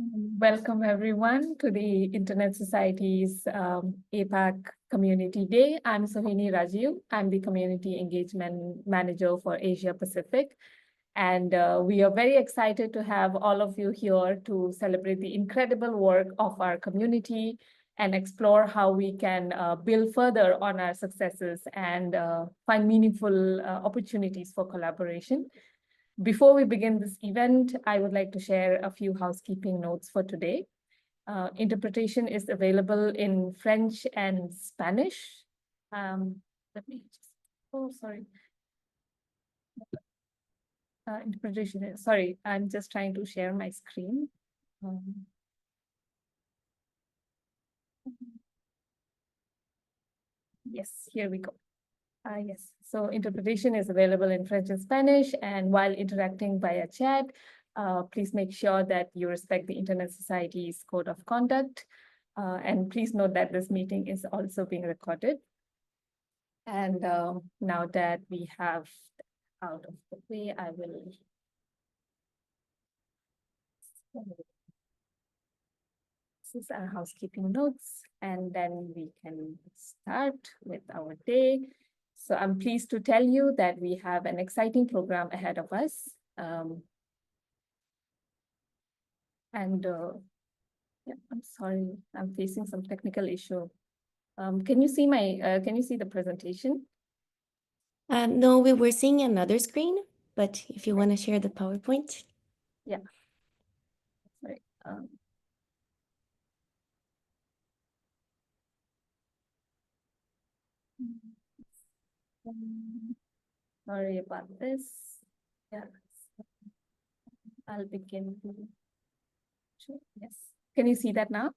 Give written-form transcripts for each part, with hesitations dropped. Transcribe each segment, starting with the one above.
Welcome everyone to the Internet Society's APAC Community Day. I'm Sohini Rajiv. I'm the Community Engagement Manager for Asia Pacific. And we are very excited to have all of you here to celebrate the incredible work of our community and explore how we can build further on our successes and find meaningful opportunities for collaboration. Before we begin this event, I would like to share a few housekeeping notes for today. Interpretation is available in French and Spanish. Let me just, oh, sorry. Interpretation, sorry, I'm just trying to share my screen. Yes, here we go. Yes, so interpretation is available in French and Spanish, and while interacting via chat, please make sure that you respect the Internet Society's code of conduct. And please note that this meeting is also being recorded. And now that we have out of the way, I will. This is our housekeeping notes, and then we can start with our day. So I'm pleased to tell you that we have an exciting program ahead of us. Yeah, I'm sorry, I'm facing some technical issue. Can you see the presentation? No, we were seeing another screen, but if you want to share the PowerPoint. Yeah. Sorry. Sorry about this. Yeah. I'll begin. Yes. Can you see that now?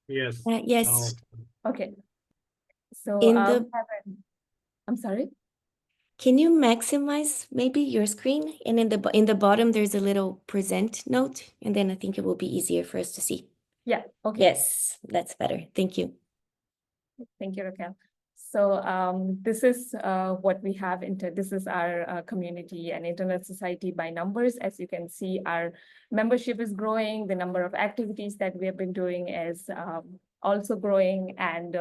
Yes. Yes. Okay. So I'm sorry. Can you maximize maybe your screen? And in the bottom, there's a little present note, and then I think it will be easier for us to see. Yeah. Okay. Yes, that's better. Thank you. Thank you, Raquel. So this is what we have. This is our community and Internet Society by numbers. As you can see, our membership is growing. The number of activities that we have been doing is also growing. And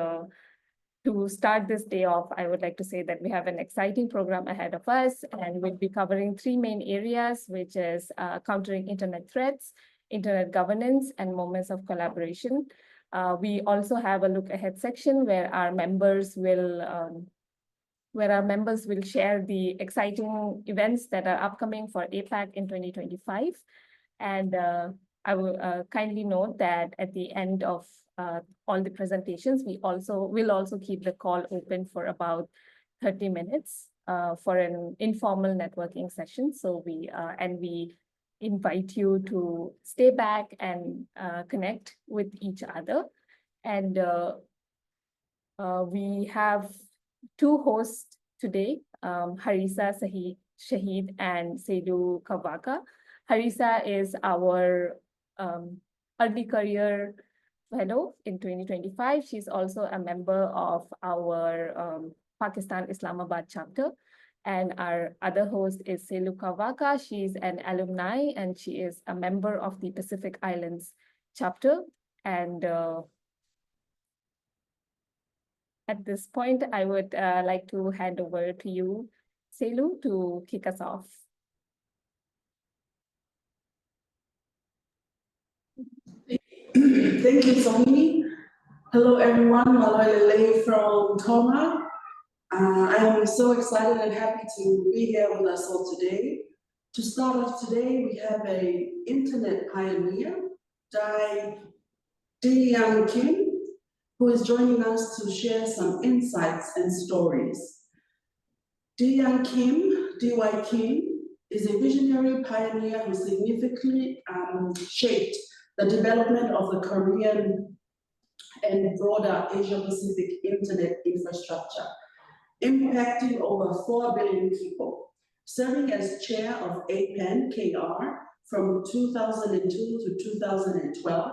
to start this day off, I would like to say that we have an exciting program ahead of us, and we'll be covering three main areas, which is countering Internet threats, Internet governance, and moments of collaboration. We also have a look ahead section where our members will share the exciting events that are upcoming for APAC in 2025. And I will kindly note that at the end of all the presentations, we will also keep the call open for about 30 minutes for an informal networking session. So we invite you to stay back and connect with each other. And we have two hosts today, Harisa Shahid and Sedu Kavaka. Harisa is our early career fellow in 2025. She's also a member of our Pakistan Islamabad chapter. And our other host is Selu Kavaka. She's an alumni and she is a member of the Pacific Islands chapter. And at this point, I would like to hand over to you, Selu, to kick us off. Thank you, Sohini. Hello, everyone. Malolele from Toma. I am so excited and happy to be here with us all today. To start off today, we have an internet pioneer, Young Kim, who is joining us to share some insights and stories. Young Kim, D.Y. Kim, is a visionary pioneer who significantly shaped the development of the Korean and broader Asia-Pacific internet infrastructure, impacting over 4 billion people. Serving as chair of APEN KR from 2002 to 2012,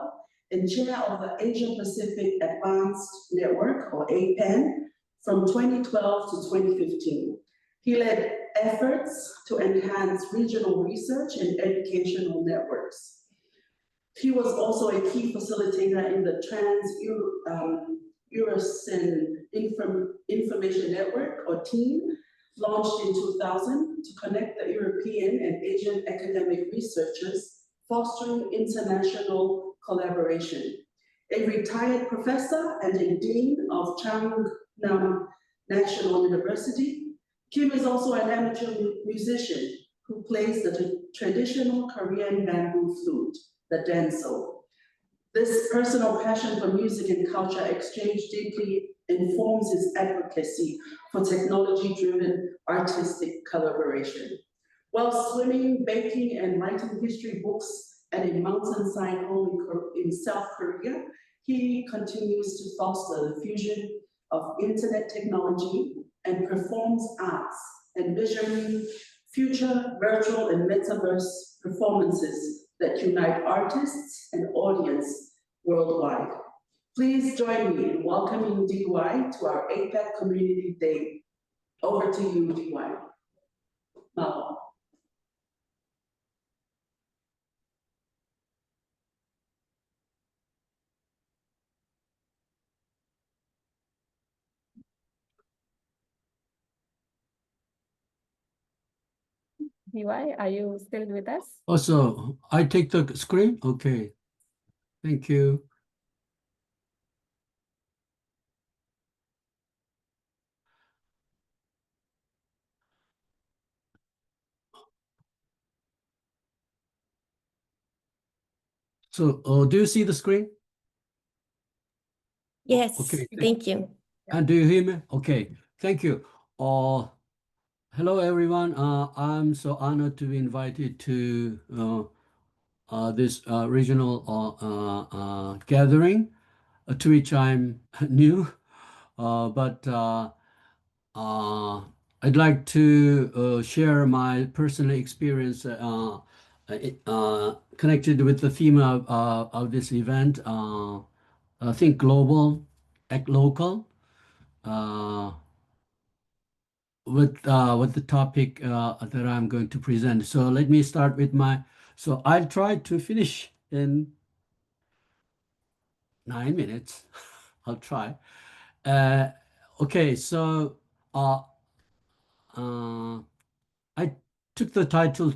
and chair of the Asia-Pacific Advanced Network, or APEN, from 2012 to 2015. He led efforts to enhance regional research and educational networks. He was also a key facilitator in the Eurasian Information Network, or TEAM, launched in 2000 to connect the European and Asian academic researchers, fostering international collaboration. A retired professor and a dean of Changnam National University, Kim is also an amateur musician who plays the traditional Korean bamboo flute, the danso. This personal passion for music and culture exchange deeply informs his advocacy for technology-driven artistic collaboration. While swimming, baking, and writing history books at a mountainside home in South Korea, he continues to foster the fusion of internet technology and performs arts, envisioning future virtual and metaverse performances that unite artists and audience worldwide. Please join me in welcoming DY to our APAC Community Day. Over to you, DY. Mao. DY, are you still with us? Also, I take the screen? Okay. Thank you. So, do you see the screen? Yes, Okay. thank you. And do you hear me? Okay. Thank you. Hello, everyone. I'm so honored to be invited to this regional gathering, to which I'm new. But I'd like to share my personal experience connected with the theme of this event. Think global, act local. With the topic that I'm going to present. So let me start with so I'll try to finish in 9 minutes. I'll try. Okay, so I took the title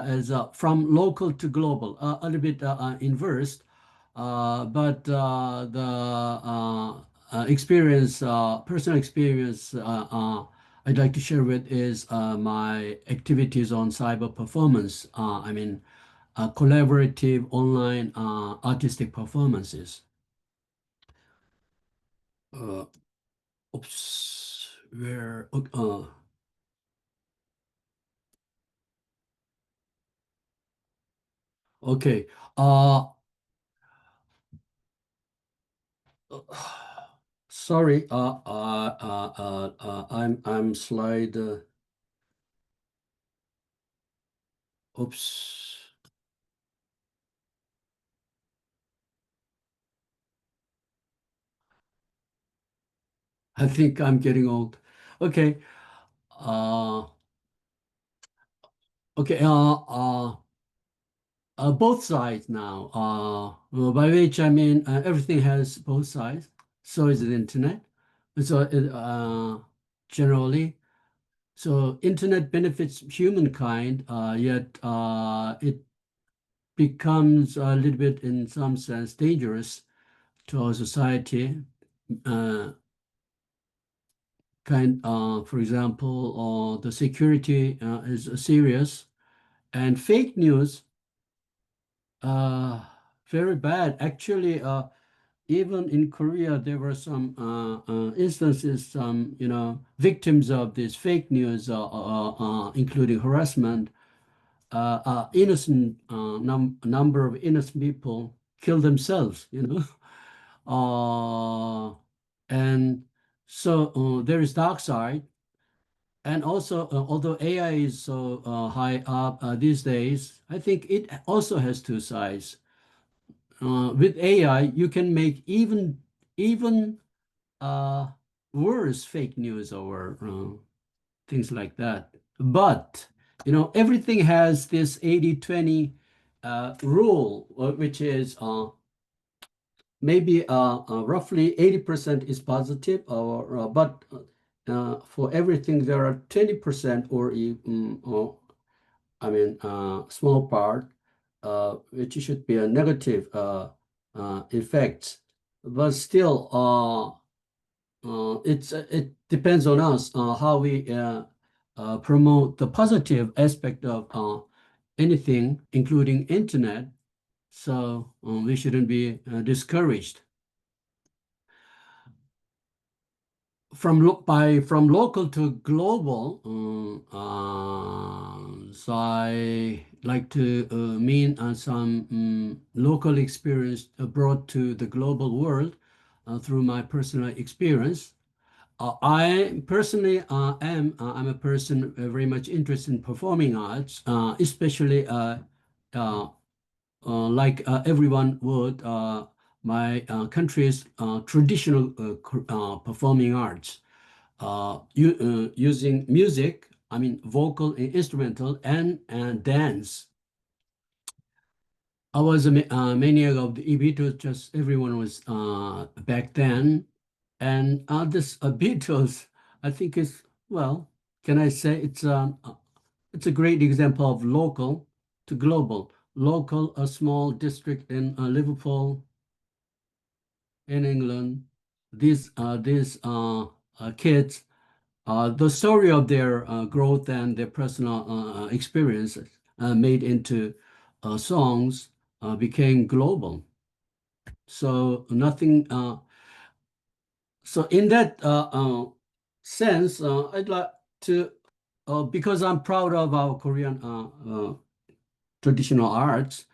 as From Local to Global, a little bit inversed, but the experience, personal experience I'd like to share with is my activities on cyber performance. I mean, collaborative online artistic performances. Oops, where? Okay. Sorry. I'm slide. Oops. I think I'm getting old. Okay. Okay. Both sides now. Well, by which I mean everything has both sides. So is the internet. And so generally, so internet benefits humankind, yet it becomes a little bit, in some sense, dangerous to our society. For example, the security is serious, and fake news, very bad. Actually, even in Korea, there were some instances, some victims of this fake news, including harassment. Innocent number of innocent people kill themselves, and so there is dark side, and also although AI is so high up these days, I think it also has two sides. With AI, you can make even worse fake news or things like that. But everything has this 80-20 rule, which is maybe roughly 80% is positive, but for everything there are 20% or I mean small part which should be a negative effect, but still it depends on us how we promote the positive aspect of anything, including internet. So we shouldn't be discouraged. From local to global, so I like to mean some local experience brought to the global world through my personal experience. I personally I'm a person very much interested in performing arts, especially like everyone would, my country's traditional performing arts, using music, I mean vocal, instrumental, and dance. I was a maniac of the Beatles, just everyone was back then. And this Beatles, I think is, well, can I say it's a great example of local to global. Local, a small district in Liverpool, in England. These kids, the story of their growth and their personal experiences made into songs became global. So nothing. So in that sense, I'd like to, because I'm proud of our Korean traditional arts.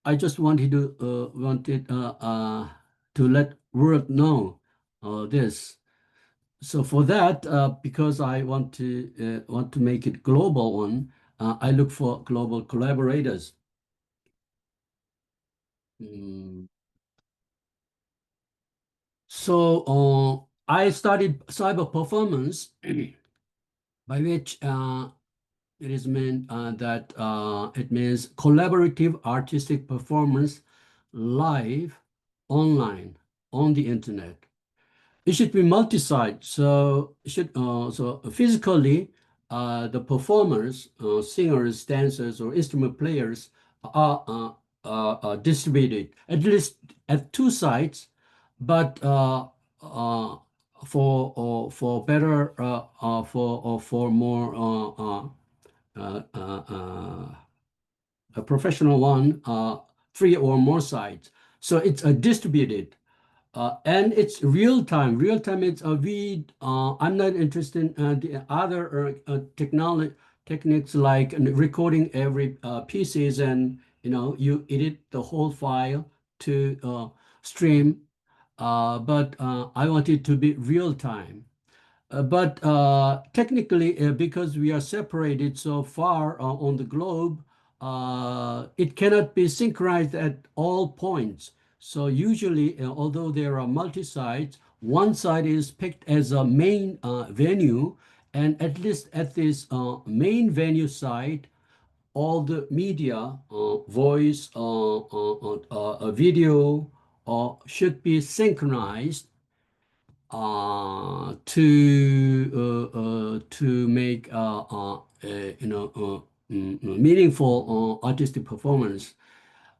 I just wanted to let world know this. So for that, because I want to make it global one, I look for global collaborators. Mm. So I studied cyber performance, by which it is meant that it means collaborative artistic performance live, online, on the internet. It should be multi-site, so it should so physically the performers, singers, dancers, or instrument players are distributed at least at two sites, but for better for more a professional one, three or more sites. So it's a distributed. And it's real time. Real time. It's I'm not interested in the other technology techniques like recording every pieces, and you edit the whole file to stream. But I want it to be real time. But technically, because we are separated so far on the globe, it cannot be synchronized at all points. So usually, although there are multi-sites, one site is picked as a main venue, and at least at this main venue site, all the media, voice, video, should be synchronized to make meaningful artistic performance.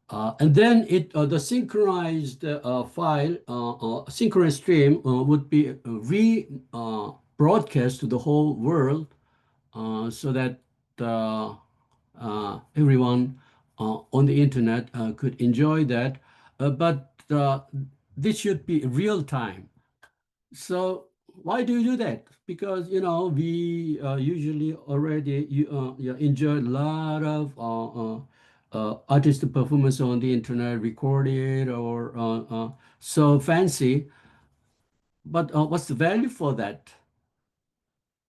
And then the synchronized file, synchronized stream would be broadcast to the whole world so that everyone on the internet could enjoy that. But this should be real time. So why do you do that? Because we usually already you enjoy a lot of artistic performance on the internet, recorded or so fancy. But what's the value for that?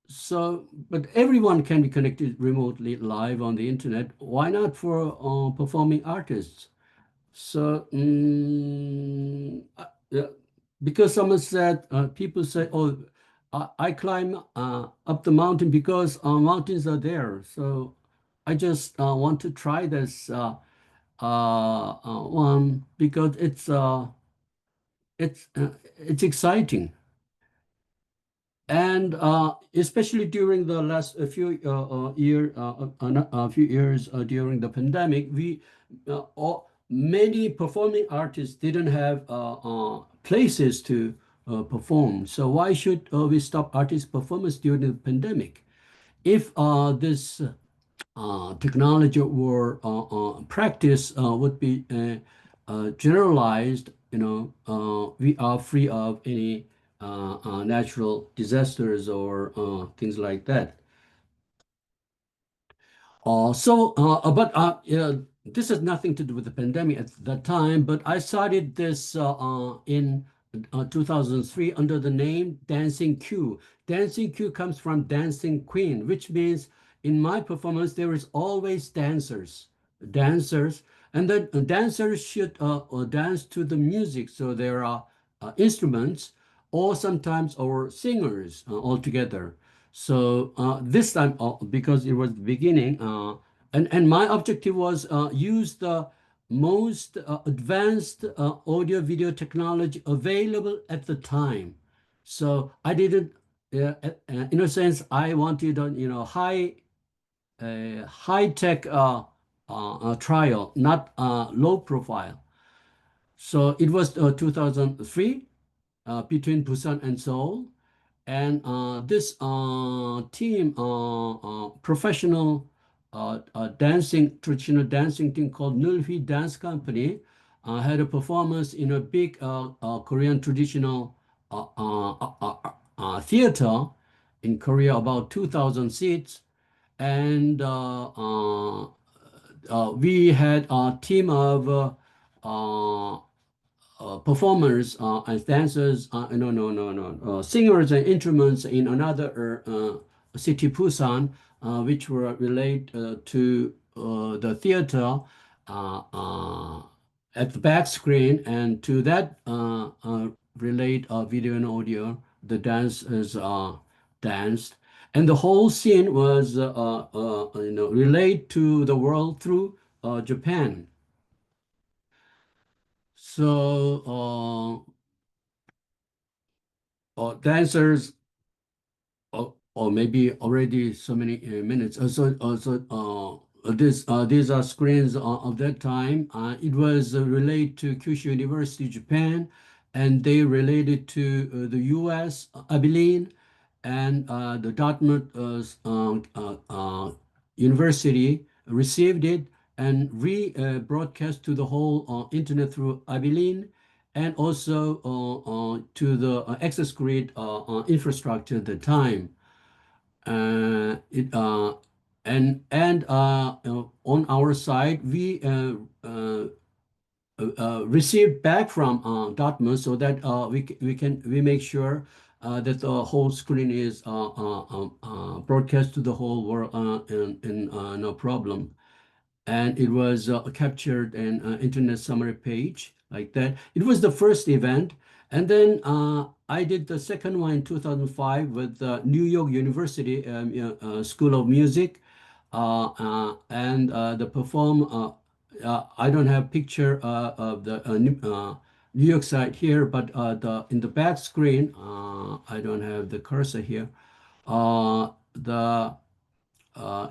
So, but everyone can be connected remotely live on the internet. Why not for performing artists? So, yeah, because someone said, people say, oh, I climb up the mountain because mountains are there. So I just want to try this One because it's exciting. And especially during the last few years during the pandemic, many performing artists didn't have places to perform. So why should we stop artist performance during the pandemic? If this technology or practice would be generalized, we are free of any natural disasters or things like that. This has nothing to do with the pandemic at that time, but I started this in 2003 under the name Dancing Q. Dancing Q comes from Dancing Queen, which means in my performance there is always dancers, and then dancers should dance to the music. So there are instruments, or sometimes or singers altogether. So this time, because it was the beginning, and my objective was use the most advanced audio video technology available at the time. So I didn't, in a sense, I wanted a high tech trial, not low profile. So it was 2003 between Busan and Seoul. And this team, professional traditional dancing team called Nulhi Dance Company, had a performance in a big Korean traditional theater in Korea, about 2,000 seats. And we had a team of performers as dancers, no, singers and instruments in another city, Busan, which were related to the theater at the back screen, and to that relate video and audio. The dancers danced, and the whole scene was relate to the world through Japan. So dancers, or maybe already so many minutes. These are screens of that time. It was related to Kyushu University, Japan, and they related to the U.S., Abilene, and the Dartmouth University received it and broadcast to the whole internet through Abilene, and also to the access grid infrastructure at the time. It and On our side, we received back from Dartmouth, so that we make sure that the whole screen is broadcast to the whole world and no problem. And it was captured in internet summary page like that. It was the first event, and then I did the second one in 2005 with New York University School of Music, and the perform. I don't have picture of the New York side here, but in the back screen, I don't have the cursor here. The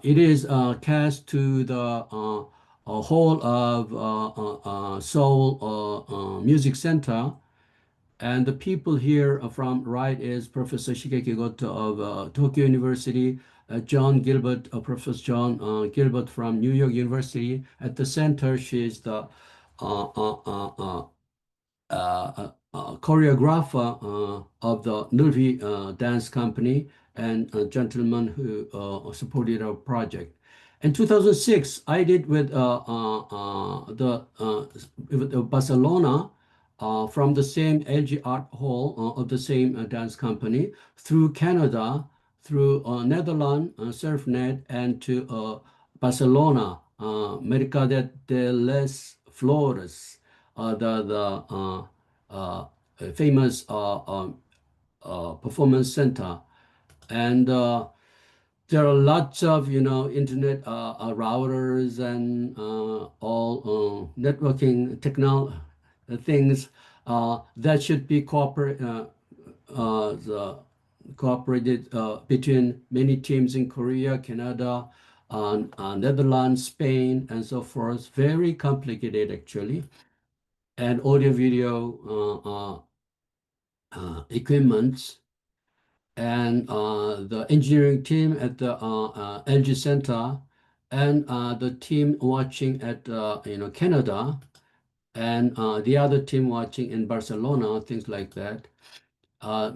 It is cast to the whole of Seoul Music Center, and the people here from right is Professor Shigeki Goto of Tokyo University, John Gilbert, Professor John Gilbert from New York University. At the center, she's the choreographer of the Nulvi Dance Company, and a gentleman who supported our project. In 2006, I did with Barcelona from the same LG Art Hall of the same dance company, through Canada, through Netherlands, Surfnet, and to Barcelona, Mercader de les Flores, famous performance center. And there are lots of internet routers and all networking things that should be cooperated between many teams in Korea, Canada, Netherlands, Spain, and so forth. Very complicated, actually. And audio video equipment, and the engineering team at the LG Center, and the team watching at Canada, and the other team watching in Barcelona, things like that.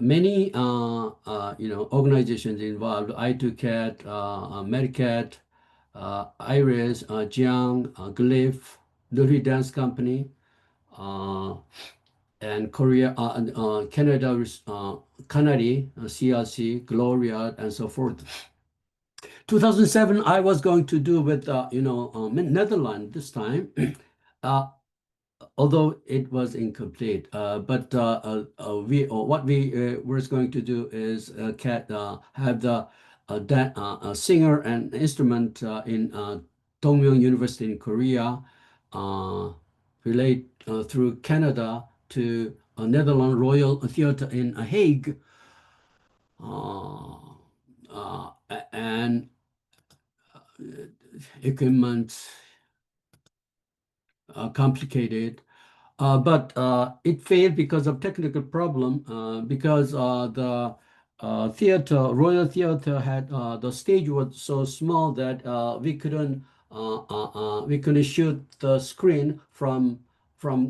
Many organizations involved: I2CAT, Medicat, Iris, Jiang, Glyph, Nuri Dance Company, and Korea, Canada, Canary, CLC, Gloria, and so forth. 2007, I was going to do with Netherlands this time. Although it was incomplete, but what we was going to do is have the singer and instrument in Dongmyung University in Korea, relate through Canada to Netherlands Royal Theatre in Hague, and equipment complicated. But it failed because of technical problem, because the Royal Theatre had the stage was so small that we couldn't shoot the screen from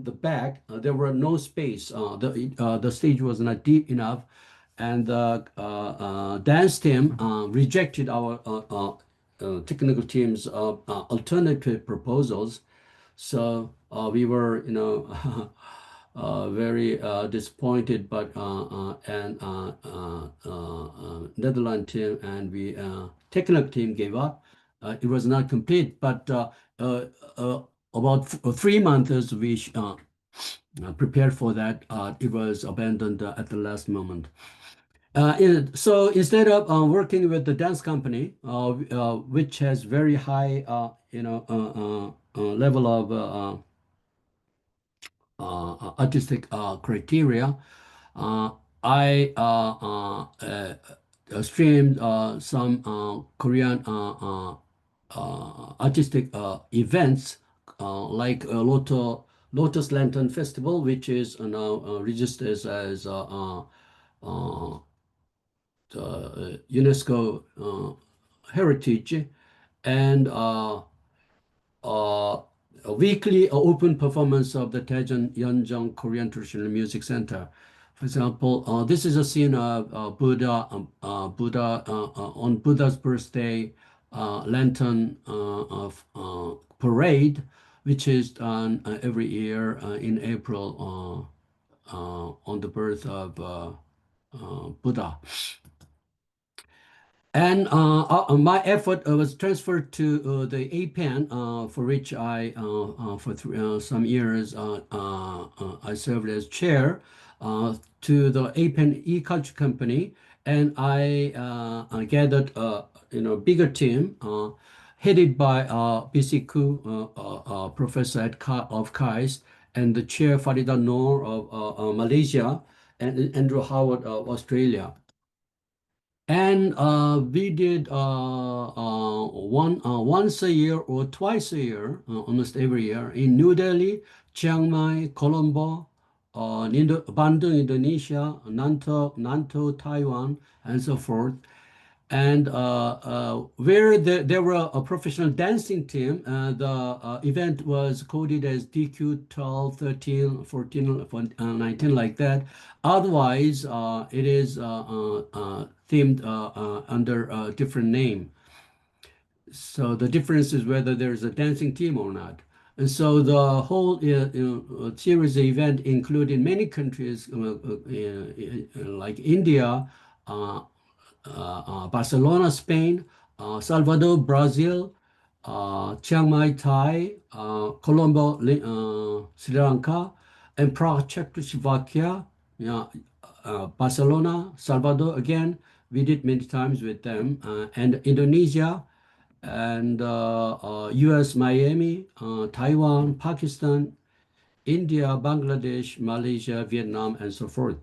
the back. There were no space. The stage was not deep enough, and the dance team rejected our technical team's alternative proposals. So we were, very disappointed, but Netherlands team and we technical team gave up. It was not complete, but about 3 months we prepared for that. It was abandoned at the last moment. So instead of working with the dance company, which has very high, level of artistic criteria, I streamed some Korean artistic events, like Lotus Lantern Festival, which is now registered as UNESCO heritage, and a weekly open performance of the Daejeon Yeonjong Korean Traditional Music Center. For example, this is a scene of Buddha on Buddha's birthday lantern of parade, which is done every year in April on the birth of Buddha. And my effort was transferred to the APAN, for which I, for some years, I served as chair to the APAN e-culture company, and I gathered a bigger team headed by BC Koo, professor of KAIST, and the chair Farida Noor of Malaysia, and Andrew Howard of Australia. And we did once a year or twice a year, almost every year, in New Delhi, Chiang Mai, Colombo, Bandung, Indonesia, Nantou, Taiwan, and so forth. And where there were a professional dancing team, the event was coded as DQ 12, 13, 14, 19, like that. Otherwise, it is themed under a different name. So the difference is whether there's a dancing team or not. And so the whole series of event included many countries, like India, Barcelona, Spain, Salvador, Brazil, Chiang Mai, Thai, Colombo, Sri Lanka, and Prague, Czechoslovakia, Barcelona, Salvador again. We did many times with them, and Indonesia, and US, Miami, Taiwan, Pakistan, India, Bangladesh, Malaysia, Vietnam, and so forth.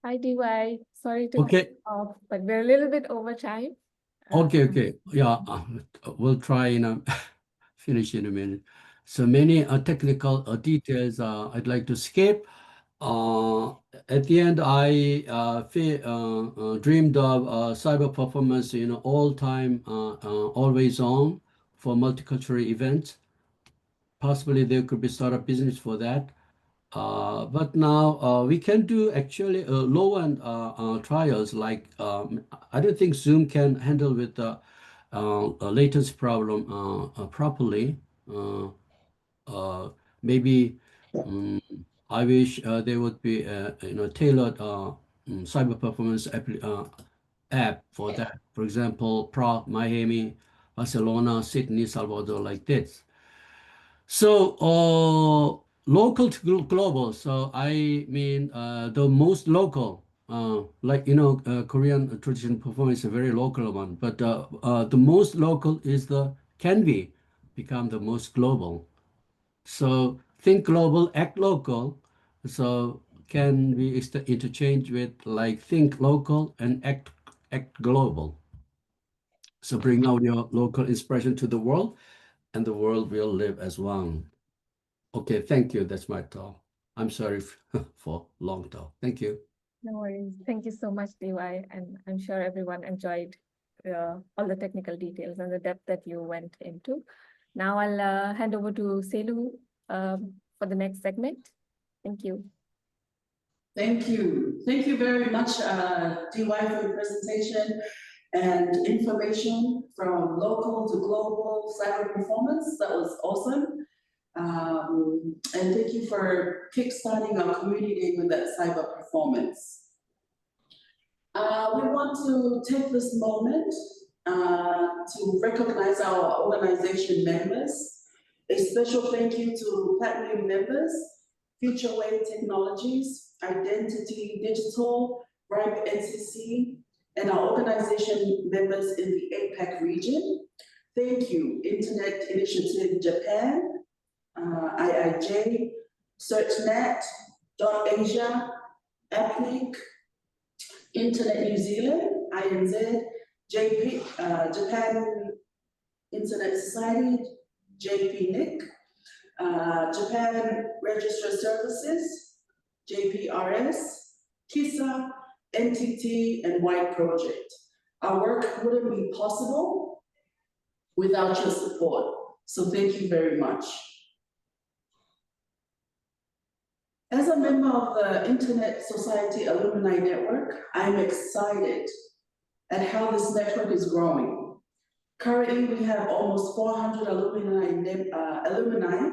Hi, DY. Sorry to cut Okay, you off, but we're a little bit over time. okay. Yeah, we'll try and finish in a minute. So many technical details I'd like to skip. At the end, I dreamed of cyber performance, all time, always on for multicultural events. Possibly there could be startup business for that. But now we can do actually low-end trials like I don't think Zoom can handle with the latency problem properly. Uh, Maybe I wish there would be tailored cyber performance app for that. For example, Prague, Miami, Barcelona, Sydney, Salvador, like this. So, local to global. So, I mean, the most local, like, Korean traditional performance is a very local one, but the most local is can be become the most global. So, think global, act local. So, can be interchanged with like think local and act global. So, bring out your local inspiration to the world, and the world will live as one. Okay, thank you. That's my talk. I'm sorry for long talk. Thank you. No worries. Thank you so much, DY. And I'm sure everyone enjoyed all the technical details and the depth that you went into. Now I'll hand over to Selu for the next segment. Thank you. Thank you. Thank you very much, DY, for your presentation and information from local to global cyber performance. That was awesome. And thank you for kickstarting our community with that cyber performance. We want to take this moment to recognize our organization members. A special thank you to Platinum members, Future Wave Technologies, Identity Digital, RIPE NCC, and our organization members in the APAC region. Thank you, Internet Initiative Japan, IIJ, SearchNet, .Asia, Ethnic, Internet New Zealand, INZ, Japan Internet Society, JPNIC, Japan Register Services, JPRS, KISA, NTT, and White Project. Our work wouldn't be possible without your support, so thank you very much. As a member of the Internet Society Alumni Network, I'm excited at how this network is growing. Currently, we have almost 400 alumni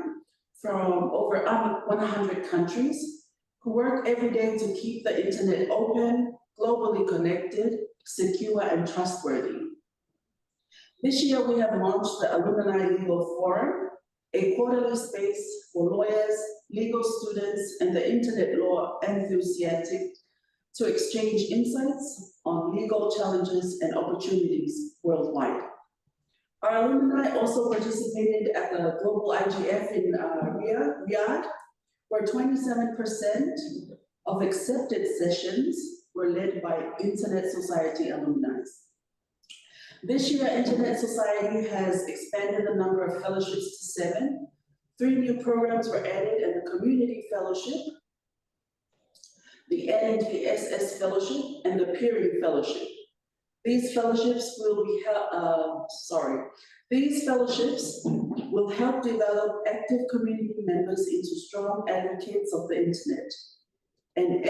from over 100 countries who work every day to keep the internet open, globally connected, secure, and trustworthy. This year, we have launched the Alumni Legal Forum, a quarterly space for lawyers, legal students, and the internet law enthusiasts to exchange insights on legal challenges and opportunities worldwide. Our alumni also participated at the Global IGF in Riyadh, where 27% of accepted sessions were led by Internet Society alumni. This year, Internet Society has expanded the number of fellowships to 7. 3 new programs were added, and the Community Fellowship, the NDSS Fellowship, and the Peering Fellowship. These fellowships will be These fellowships will help develop active community members into strong advocates of the internet. And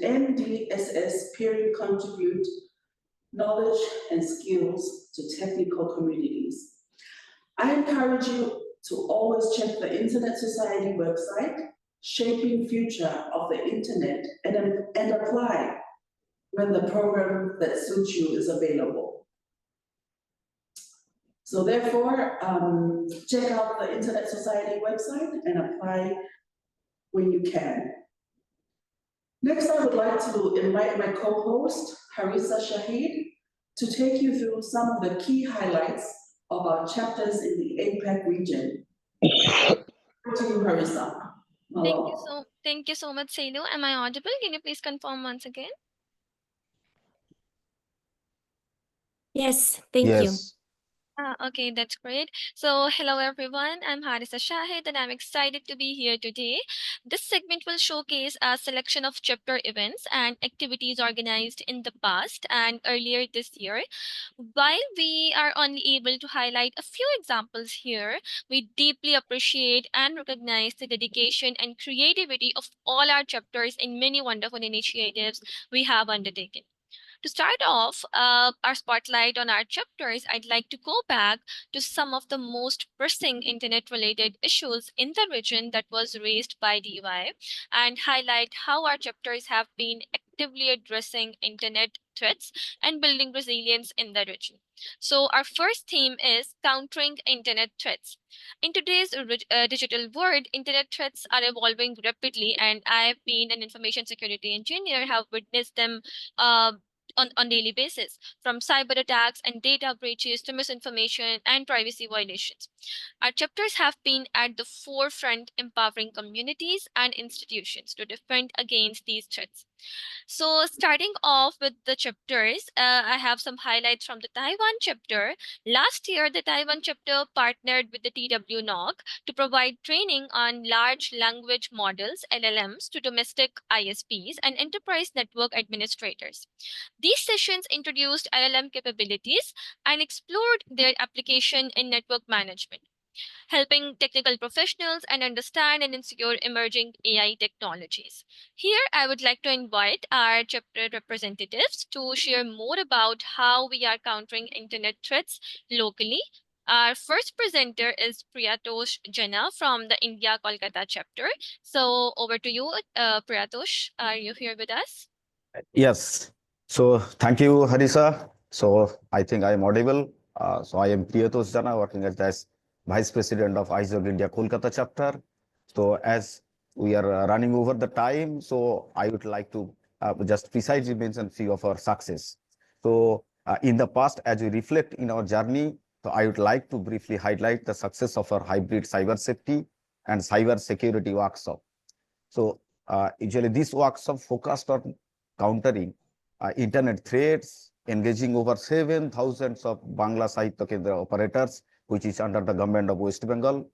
NDSS peering contribute knowledge and skills to technical communities. I encourage you to always check the Internet Society website, Shaping Future of the Internet, and apply when the program that suits you is available. So therefore, check out the Internet Society website and apply when you can. Next, I would like to invite my co-host, Harissa Shahid, to take you through some of the key highlights of our chapters in the APEC region. Over to you, Harissa. Thank you so much, Selu. Am I audible? Can you please confirm once again? Yes, thank you. Yes. Okay, that's great. So, hello everyone. I'm Harisa Shahid and I'm excited to be here today. This segment will showcase a selection of chapter events and activities organized in the past and earlier this year. While we are only able to highlight a few examples here, we deeply appreciate and recognize the dedication and creativity of all our chapters in many wonderful initiatives we have undertaken. To start off our spotlight on our chapters, I'd like to go back to some of the most pressing internet-related issues in the region that was raised by DY and highlight how our chapters have been actively addressing internet threats and building resilience in the region. So our first theme is countering internet threats. In today's digital world, internet threats are evolving rapidly, and I've been an information security engineer, have witnessed them uh, on daily basis, from cyber attacks and data breaches to misinformation and privacy violations. Our chapters have been at the forefront, empowering communities and institutions to defend against these threats. So, starting off with the chapters, I have some highlights from the Taiwan chapter. Last year, the Taiwan chapter partnered with the TW NOC to provide training on large language models, LLMs, to domestic ISPs and enterprise network administrators. These sessions introduced LLM capabilities and explored their application in network management, helping technical professionals and understand and ensure emerging AI technologies. Here, I would like to invite our chapter representatives to share more about how we are countering internet threats locally. Our first presenter is Priyatosh Jana from the India Kolkata chapter. So over to you, Priyatosh. Are you here with us? Yes. So thank you, Harisa. So I think I am audible. So I am Priyatosh Jana, working as the Vice President of ISOG India Kolkata chapter. So as we are running over the time, so I would like to just precisely mention few of our success. So in the past, as we reflect in our journey, so I would like to briefly highlight the success of our hybrid cyber safety and cyber security workshop. So usually this workshop focused on countering internet threats, engaging over 7,000 of Bangla Sahitya Kendra operators, which is under the government of West Bengal.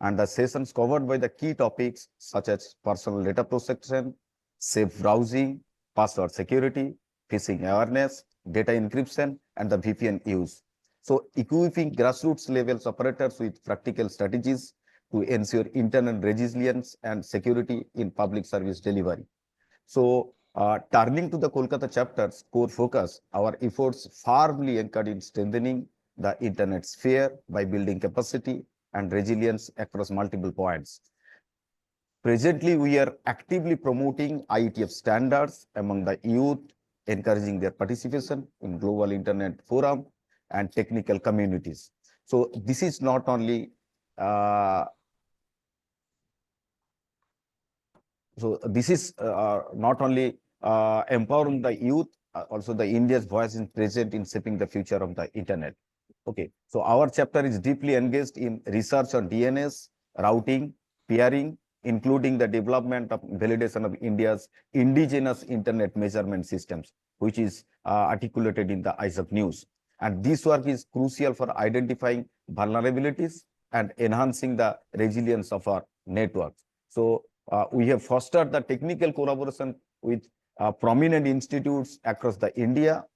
And the sessions covered by the key topics such as personal data protection, safe browsing, password security, phishing awareness, data encryption, and the VPN use. So equipping grassroots levels operators with practical strategies to ensure internet resilience and security in public service delivery. So turning to the Kolkata chapter's core focus, our efforts firmly anchored in strengthening the internet sphere by building capacity and resilience across multiple points. Presently, we are actively promoting IETF standards among the youth, encouraging their participation in global internet forum and technical communities. So this is not only empowering the youth, also the India's voice is present in shaping the future of the internet. Okay, so our chapter is deeply engaged in research on DNS, routing, peering, including the development of validation of India's indigenous internet measurement systems, which is articulated in the ISOC news. And this work is crucial for identifying vulnerabilities and enhancing the resilience of our networks. So we have fostered the technical collaboration with prominent institutes across the India,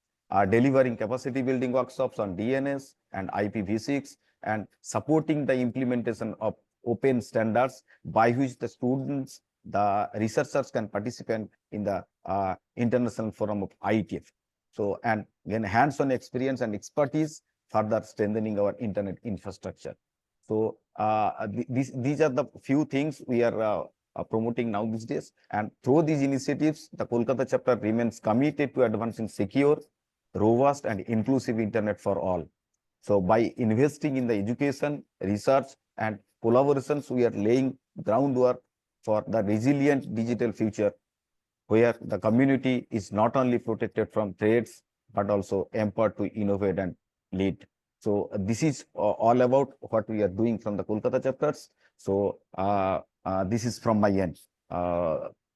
delivering capacity building workshops on DNS and IPv6, and supporting the implementation of open standards by which the students, the researchers can participate in the international forum of IETF. So, and again, hands-on experience and expertise further strengthening our internet infrastructure. So these are the few things we are promoting now these days. And through these initiatives, the Kolkata chapter remains committed to advancing secure, robust, and inclusive internet for all. So by investing in the education, research, and collaborations, we are laying groundwork for the resilient digital future where the community is not only protected from threats, but also empowered to innovate and lead. So this is all about what we are doing from the Kolkata chapters. So this is from my end.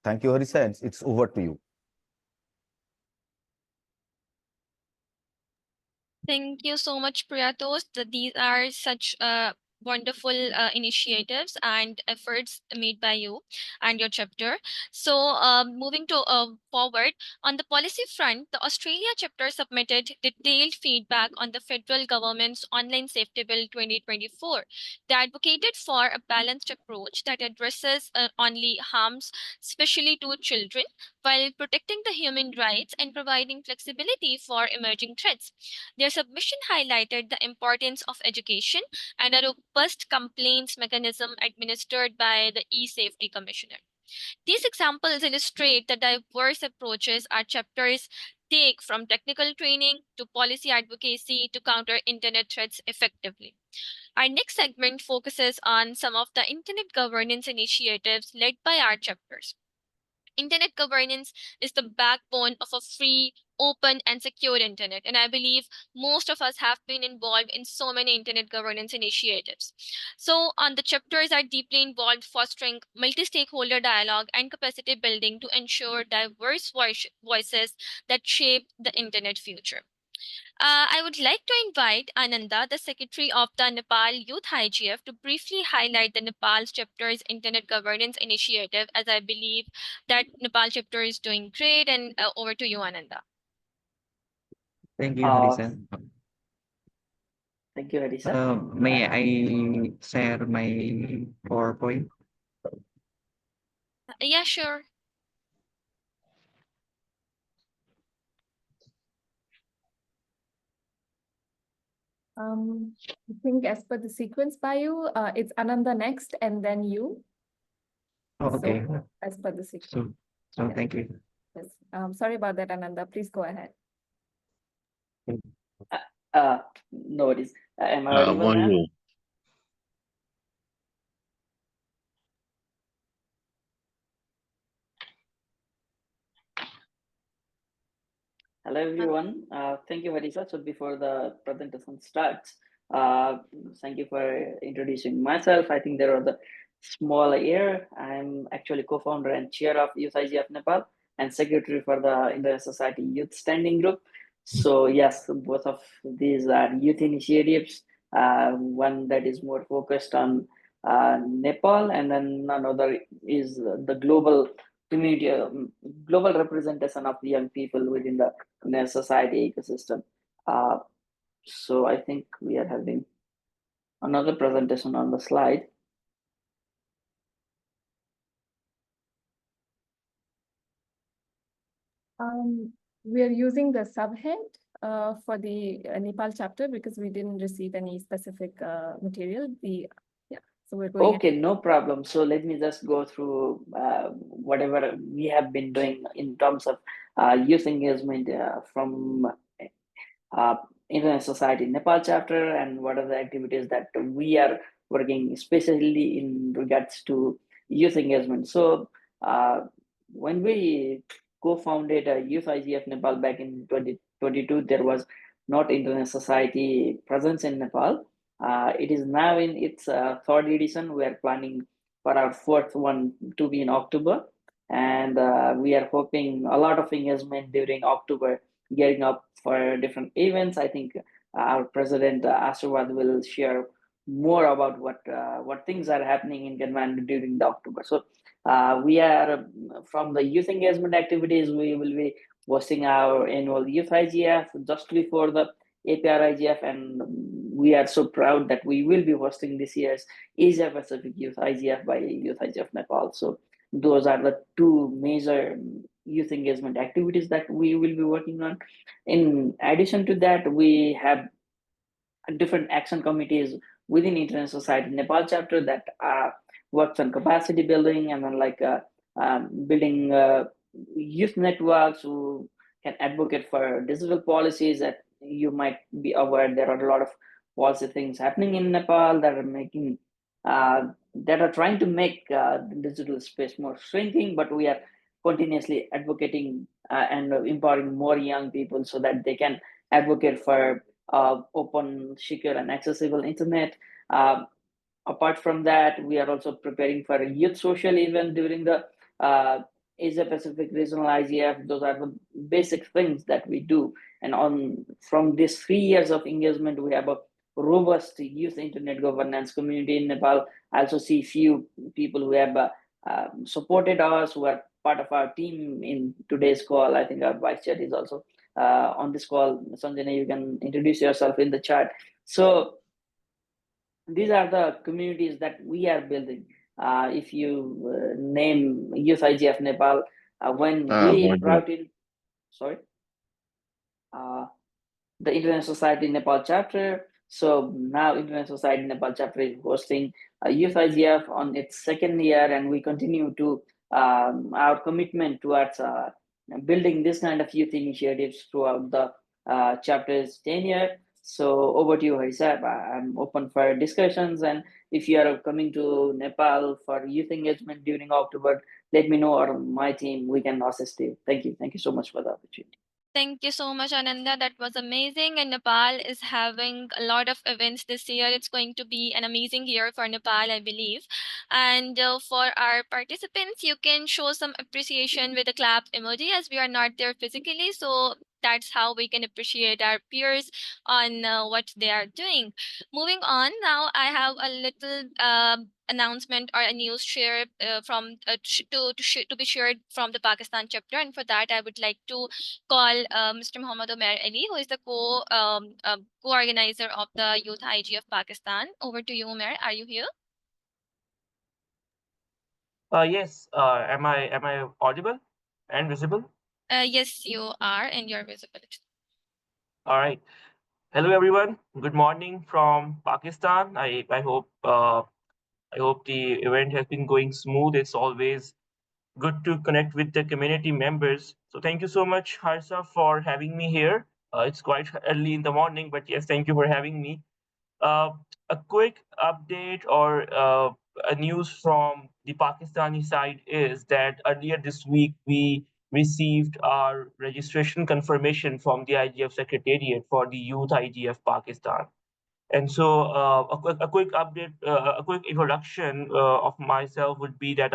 Thank you, Harisa, and it's over to you. Thank you so much, Priyatos. These are such wonderful initiatives and efforts made by you and your chapter. So, moving to forward, on the policy front, the Australia chapter submitted detailed feedback on the federal government's Online Safety Bill 2024. They advocated for a balanced approach that addresses only harms, especially to children, while protecting the human rights and providing flexibility for emerging threats. Their submission highlighted the importance of education and a robust complaints mechanism administered by the e-safety commissioner. These examples illustrate the diverse approaches our chapters take, from technical training to policy advocacy to counter internet threats effectively. Our next segment focuses on some of the internet governance initiatives led by our chapters. Internet governance is the backbone of a free, open, and secure internet. And I believe most of us have been involved in so many internet governance initiatives. So, on the chapters are deeply involved fostering multi-stakeholder dialogue and capacity building to ensure diverse voices that shape the internet future. I would like to invite Ananda, the Secretary of the Nepal Youth IGF, to briefly highlight the Nepal chapter's Internet Governance Initiative, as I believe that Nepal chapter is doing great. And over to you, Ananda. Thank you, Harisa. Thank you, Harisa. May I share my PowerPoint? Yeah, sure. I think as per the sequence by you, it's Ananda next and then you. Oh, okay. So, as per the sequence. So thank you. Yes. Sorry about that, Ananda. Please go ahead. No worries. Am I audible now? Bonjour. Hello, everyone. Thank you, Harisa. So before the presentation starts, thank you for introducing myself. I think there are the small here. I'm actually co-founder and chair of Youth IGF Nepal and secretary for the Indian Society Youth Standing Group. So yes, both of these are youth initiatives. One that is more focused on Nepal, and then another is the global community, global representation of the young people within the society ecosystem. So I think we are having another presentation on the slide. We are using the subhead for the Nepal chapter because we didn't receive any specific material. So we're going. Okay, no problem. So let me just go through whatever we have been doing in terms of youth engagement from Internet Society Nepal chapter, and what are the activities that we are working, especially in regards to youth engagement. So when we co-founded Youth IGF Nepal back in 2022, there was not Internet Society presence in Nepal. It is now in its third edition. We are planning for our fourth one to be in October, and we are hoping a lot of engagement during October, gearing up for different events. I think our president Aswad will share more about what things are happening in Kathmandu during the October. So we are from the youth engagement activities. We will be hosting our annual Youth IGF just before the APR IGF, and we are so proud that we will be hosting this year's Asia Pacific Youth IGF by Youth IGF Nepal. So those are the two major youth engagement activities that we will be working on. In addition to that, we have different action committees within Internet Society Nepal chapter that works on capacity building, and then building youth networks who can advocate for digital policies. That you might be aware, there are a lot of policy things happening in Nepal that are making that are trying to make the digital space more shrinking, but we are continuously advocating and empowering more young people so that they can advocate for open, secure, and accessible internet. Apart from that, we are also preparing for a youth social event during the Asia Pacific Regional IGF. Those are the basic things that we do. And from these 3 years of engagement, we have a robust youth internet governance community in Nepal. I also see few people who have supported us, who are part of our team in today's call. I think our vice chair is also on this call. Sanjana, you can introduce yourself in the chat. So these are the communities that we are building. If you name Youth IGF Nepal, when we brought in, sorry, the International Society Nepal chapter. So now International Society Nepal chapter is hosting Youth IGF on its second year, and we continue to our commitment towards building this kind of youth initiatives throughout the chapter's tenure. So over to you, Harisab. I'm open for discussions, and if you are coming to Nepal for youth engagement during October, let me know, or my team, we can assist you. Thank you. Thank you so much for the opportunity. Thank you so much, Ananda. That was amazing. And Nepal is having a lot of events this year. It's going to be an amazing year for Nepal, I believe. And for our participants, you can show some appreciation with a clap emoji, as we are not there physically. So that's how we can appreciate our peers on what they are doing. Moving on, now I have a little announcement or a news share to be shared from the Pakistan chapter. And for that, I would like to call Mr. Muhammad Omer Ali, who is the co-organizer of the Youth IG of Pakistan. Over to you, Omer. Are you here? Yes. Am I audible and visible? Yes, you are, and you're visible. All right. Hello, everyone. Good morning from Pakistan. I hope the event has been going smooth. It's always good to connect with the community members. So thank you so much, Harsa, for having me here. It's quite early in the morning, but yes, thank you for having me. Uh, a quick update or a news from the Pakistani side is that earlier this week we received our registration confirmation from the IGF Secretariat for the Youth IGF Pakistan. And so, a quick update, a quick introduction of myself would be that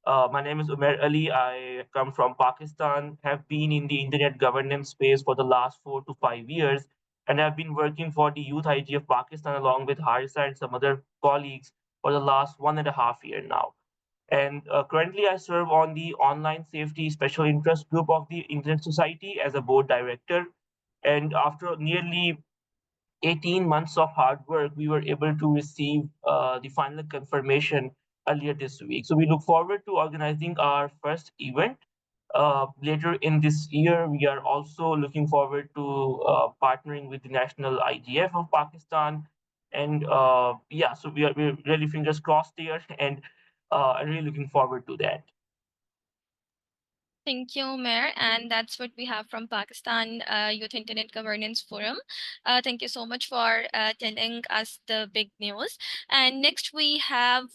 my name is Umer Ali. I come from Pakistan, have been in the internet governance space for the last 4 to 5 years, and have been working for the Youth IG of Pakistan along with Harisa and some other colleagues for the last 1.5 year now. And currently, I serve on the Online Safety Special Interest Group of the Internet Society as a board director. And after nearly 18 months of hard work, we were able to receive the final confirmation earlier this week. So we look forward to organizing our first event later in this year. We are also looking forward to partnering with the National IGF of Pakistan. And yeah, so we're really fingers crossed there, and I'm really looking forward to that. Thank you, Mayor. And that's what we have from Pakistan Youth Internet Governance Forum. Thank you so much for telling us the big news. And next we have,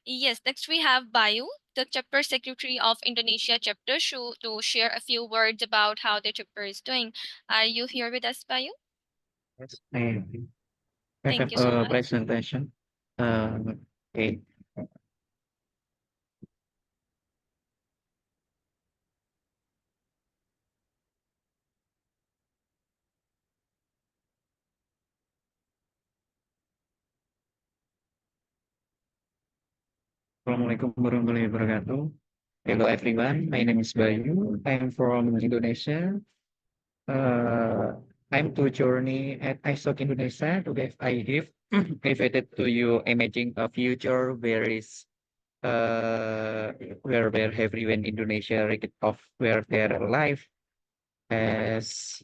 next we have Bayu, the chapter secretary of Indonesia chapter, to share a few words about how the chapter is doing. Are you here with us, Bayu? Yes. I Thank have you so a much. presentation. Okay. Assalamualaikum warahmatullahi wabarakatuh. Hello everyone, my name is Bayu. I'm from Indonesia. I'm to journey at ISOC Indonesia. Today I have invited to you imagine a future where everyone in Indonesia record of where their life as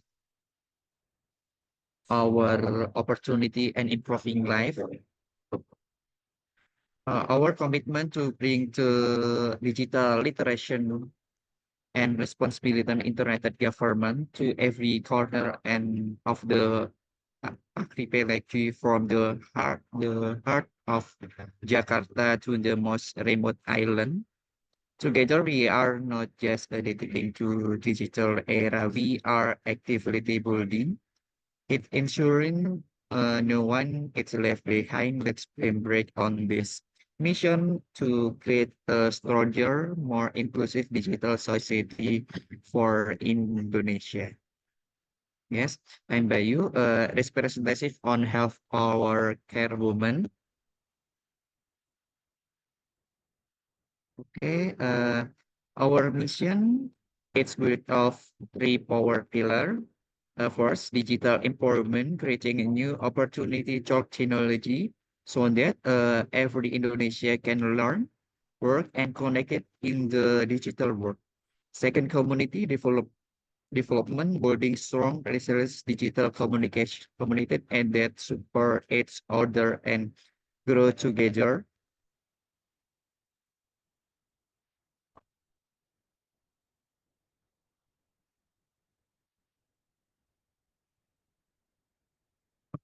our opportunity and improving life. Our commitment to bring to digital literacy and responsibility and internet government to every corner and of the archipelago from the heart of Jakarta to the most remote island. Together, we are not just dedicating to digital era, we are actively building it, ensuring no one is left behind. Let's embark on this mission to create a stronger, more inclusive digital society for Indonesia. Yes, I'm Bayu, representative on Health Our Care Woman. Okay, our mission is built of three power pillar. First, digital empowerment, creating a new opportunity through technology so that every Indonesia can learn, work, and connect it in the digital world. Second, community development, building strong, resilient digital communication community and that support each other and grow together.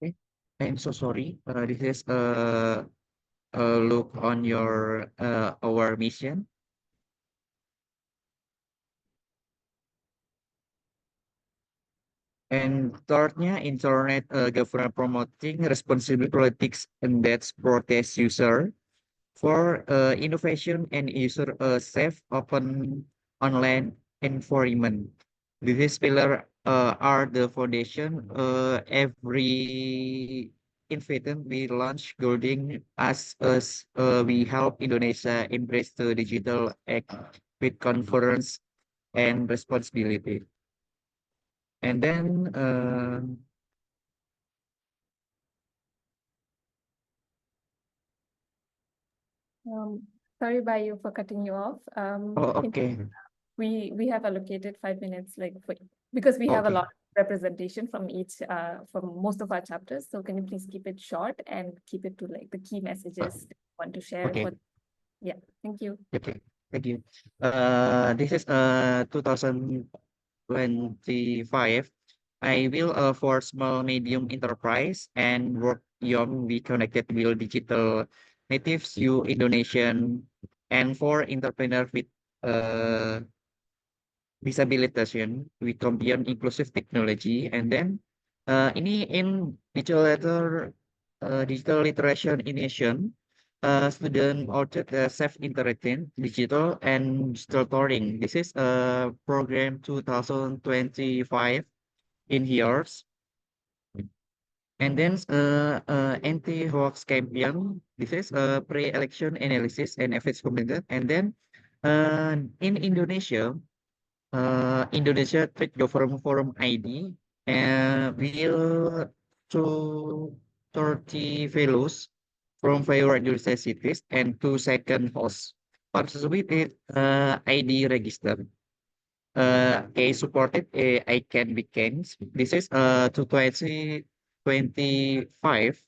Okay, I'm so sorry. This is a look on your our mission. And thirdnya, internet government promoting responsible politics and that's protest user for innovation and user safe open online environment. These pillar are the foundation. Every innovation we launch building as we help Indonesia embrace the digital act with confidence and responsibility. And then Sorry, Bayu, for cutting you off. okay. We have allocated 5 minutes, like because we have a Okay. lot of representation from each from most of our chapters. So can you please keep it short and keep it to like the key messages that you want to share? Okay. Yeah, thank you. Okay, thank you. This is 2025. I will for small medium enterprise and work young be connected with digital natives, you Indonesian, and for entrepreneur with disabilitation with combine inclusive technology. And then ini in digital literacy initiation student audit self interacting digital and digital touring. This is a program 2025 in years. And then anti-hoax campaign. This is pre-election analysis and efforts completed. And then in Indonesia, Indonesia Trade Government Forum ID will to 30 fellows from favorite universities and 2 second hosts participated ID register. A supported I can be cans. This is to 2025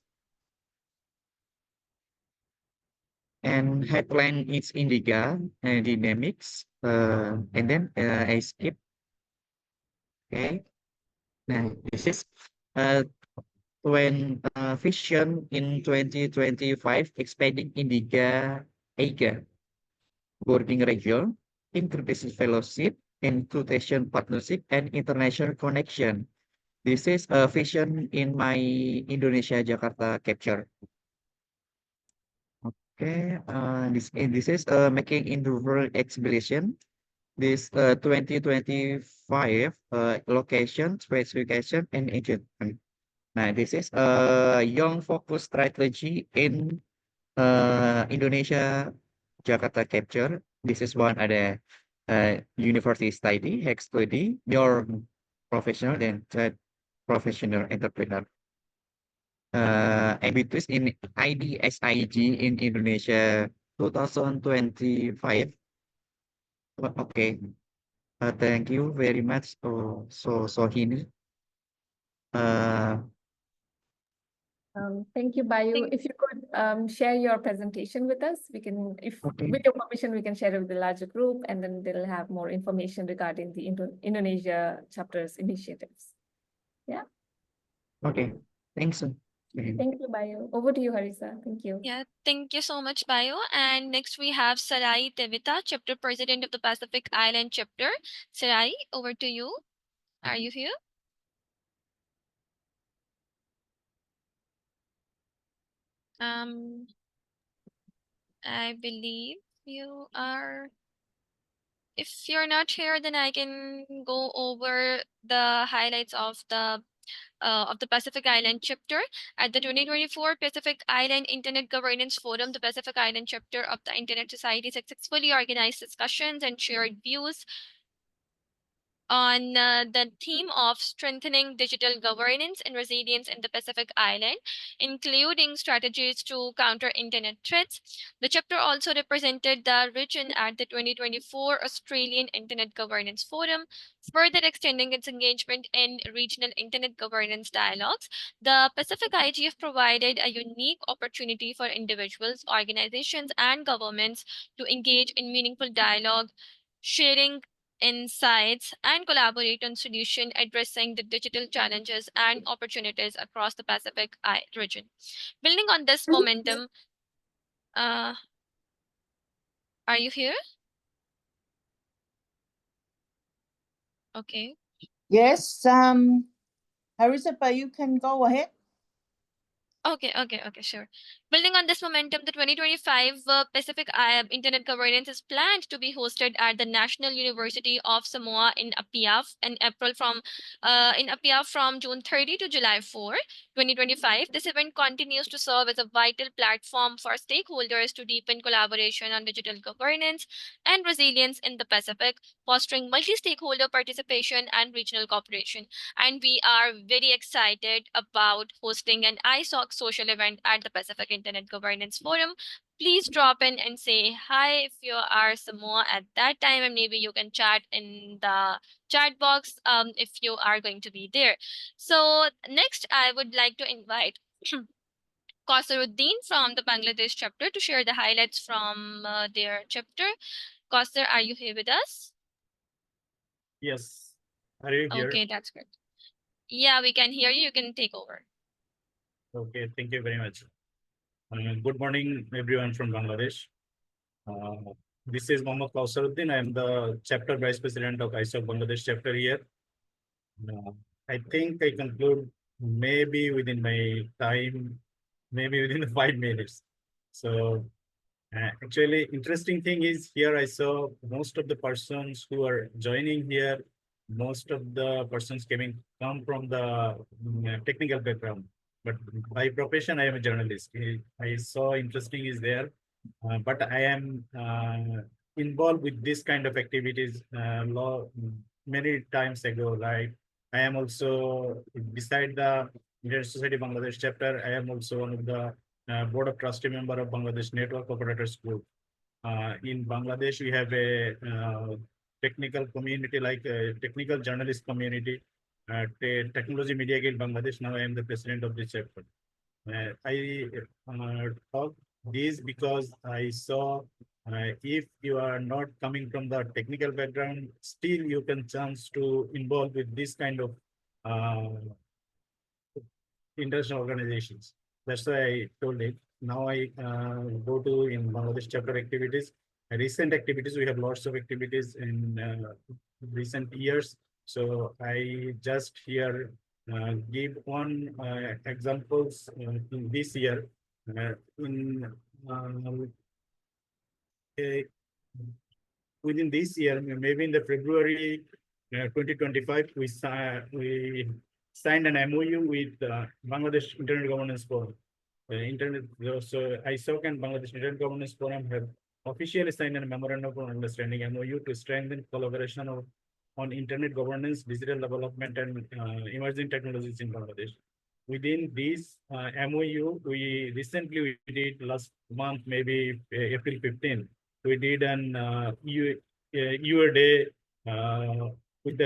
and headline is Indiga dynamics and then I skip. Okay. Nah, this is when vision in 2025 expanding Indiga Eiga boarding region, increasing fellowship, inclusion partnership, and international connection. This is a vision in my Indonesia Jakarta capture. Okay, this is making in the world exhibition. This 2025 location, specification, and engagement. Nah, this is a young focus strategy in Indonesia Jakarta capture. This is one ada university study, hack study, your professional and professional entrepreneur. Habitus in IDSIG in Indonesia 2025. Okay, thank you very much. Sohini. Thank you, Bayu. Thank- If you could share your presentation with us, we can, if Okay. with your permission, we can share it with the larger group, and then they'll have more information regarding the Indonesia chapter's initiatives. Yeah. Okay, thanks. Thank you, Bayo. Over to you, Harisa. Thank you. Yeah, thank you so much, Bayo. And next we have Sarai Tevita, Chapter President of the Pacific Island Chapter. Sarai, over to you. Are you here? Um, I believe you are. If you're not here, then I can go over the highlights of the Pacific Island chapter. At the 2024 Pacific Island Internet Governance Forum, the Pacific Island chapter of the Internet Society successfully organized discussions and shared views on the theme of strengthening digital governance and resilience in the Pacific Island, including strategies to counter internet threats. The chapter also represented the region at the 2024 Australian Internet Governance Forum, further extending its engagement in regional internet governance dialogues. The Pacific IGF provided a unique opportunity for individuals, organizations, and governments to engage in meaningful dialogue, sharing insights, and collaborate on solution addressing the digital challenges and opportunities across the Pacific region. Building on this momentum, are you here? Okay. Yes, Harissa, you can go ahead. Okay, sure. Building on this momentum, the 2025 Pacific Internet Governance is planned to be hosted at the National University of Samoa in Apia from June 30 to July 4, 2025. This event continues to serve as a vital platform for stakeholders to deepen collaboration on digital governance and resilience in the Pacific, fostering multi-stakeholder participation and regional cooperation. And we are very excited about hosting an ISOC social event at the Pacific Internet Governance Forum. Please drop in and say hi if you are Samoa at that time, and maybe you can chat in the chat box if you are going to be there. So next, I would like to invite Kausaruddin from the Bangladesh chapter to share the highlights from their chapter. Kausar, are you here with us? Yes. Are you here? Okay, that's great. Yeah, we can hear you. You can take over. Okay, thank you very much. Good morning, everyone from Bangladesh. This is Mohammad Kausaruddin. I am the chapter vice president of ISOC Bangladesh chapter here. I think I conclude maybe within my time, maybe within 5 minutes. So actually, interesting thing is here I saw most of the persons who are joining here, most of the persons come from the technical background. But by profession, I am a journalist. I saw interesting is there, but I am involved with this kind of activities many times ago, right? I am also, beside the Indian Society Bangladesh chapter, I am also one of the board of trustee member of Bangladesh Network Operators Group. In Bangladesh, we have a technical community, like a technical journalist community, Technology Media Guild Bangladesh. Now I am the president of this chapter. I talk this because I saw if you are not coming from the technical background, still you can chance to involve with this kind of international organizations. That's why I told it. Now I go to in Bangladesh chapter activities. Recent activities, we have lots of activities in recent years. So I just here give one examples in this year. In within this year, maybe in the February 2025, we signed an MOU with Bangladesh Internet Governance Forum. So ISOC and Bangladesh Internet Governance Forum have officially signed a memorandum of understanding MOU to strengthen collaboration on internet governance, digital development, and emerging technologies in Bangladesh. Within this MOU, we recently did last month, maybe April 15th, we did an UA day with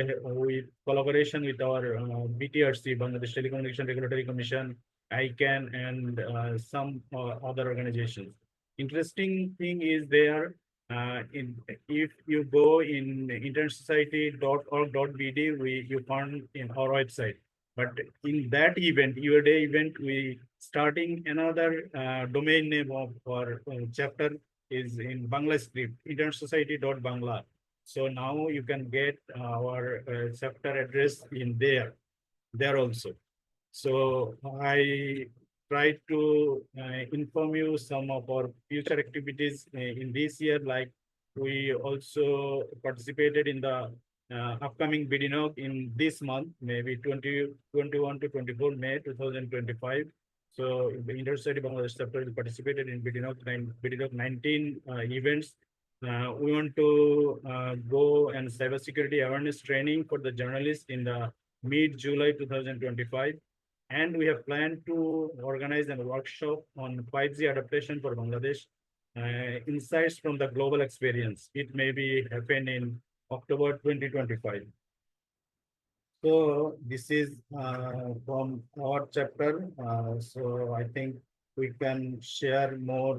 collaboration with our BTRC, Bangladesh Telecommunication Regulatory Commission, ICANN, and some other organizations. Interesting thing is there, if you go in internetsociety.org.bd, you find in our website. But in that event, your day event, we starting another domain name of our chapter is in Bangla script, intersociety.bangla. So now you can get our chapter address in there also. So I try to inform you some of our future activities in this year, like we also participated in the upcoming BDNOC in this month, maybe 2021 to 24 May 2025. So the Intersociety Bangladesh chapter participated in BDNOC 19 events. We want to go and cybersecurity awareness training for the journalists in the mid-July 2025. And we have planned to organize a workshop on 5G adaptation for Bangladesh, insights from the global experience. It may be happen in October 2025. So this is from our chapter. So I think we can share more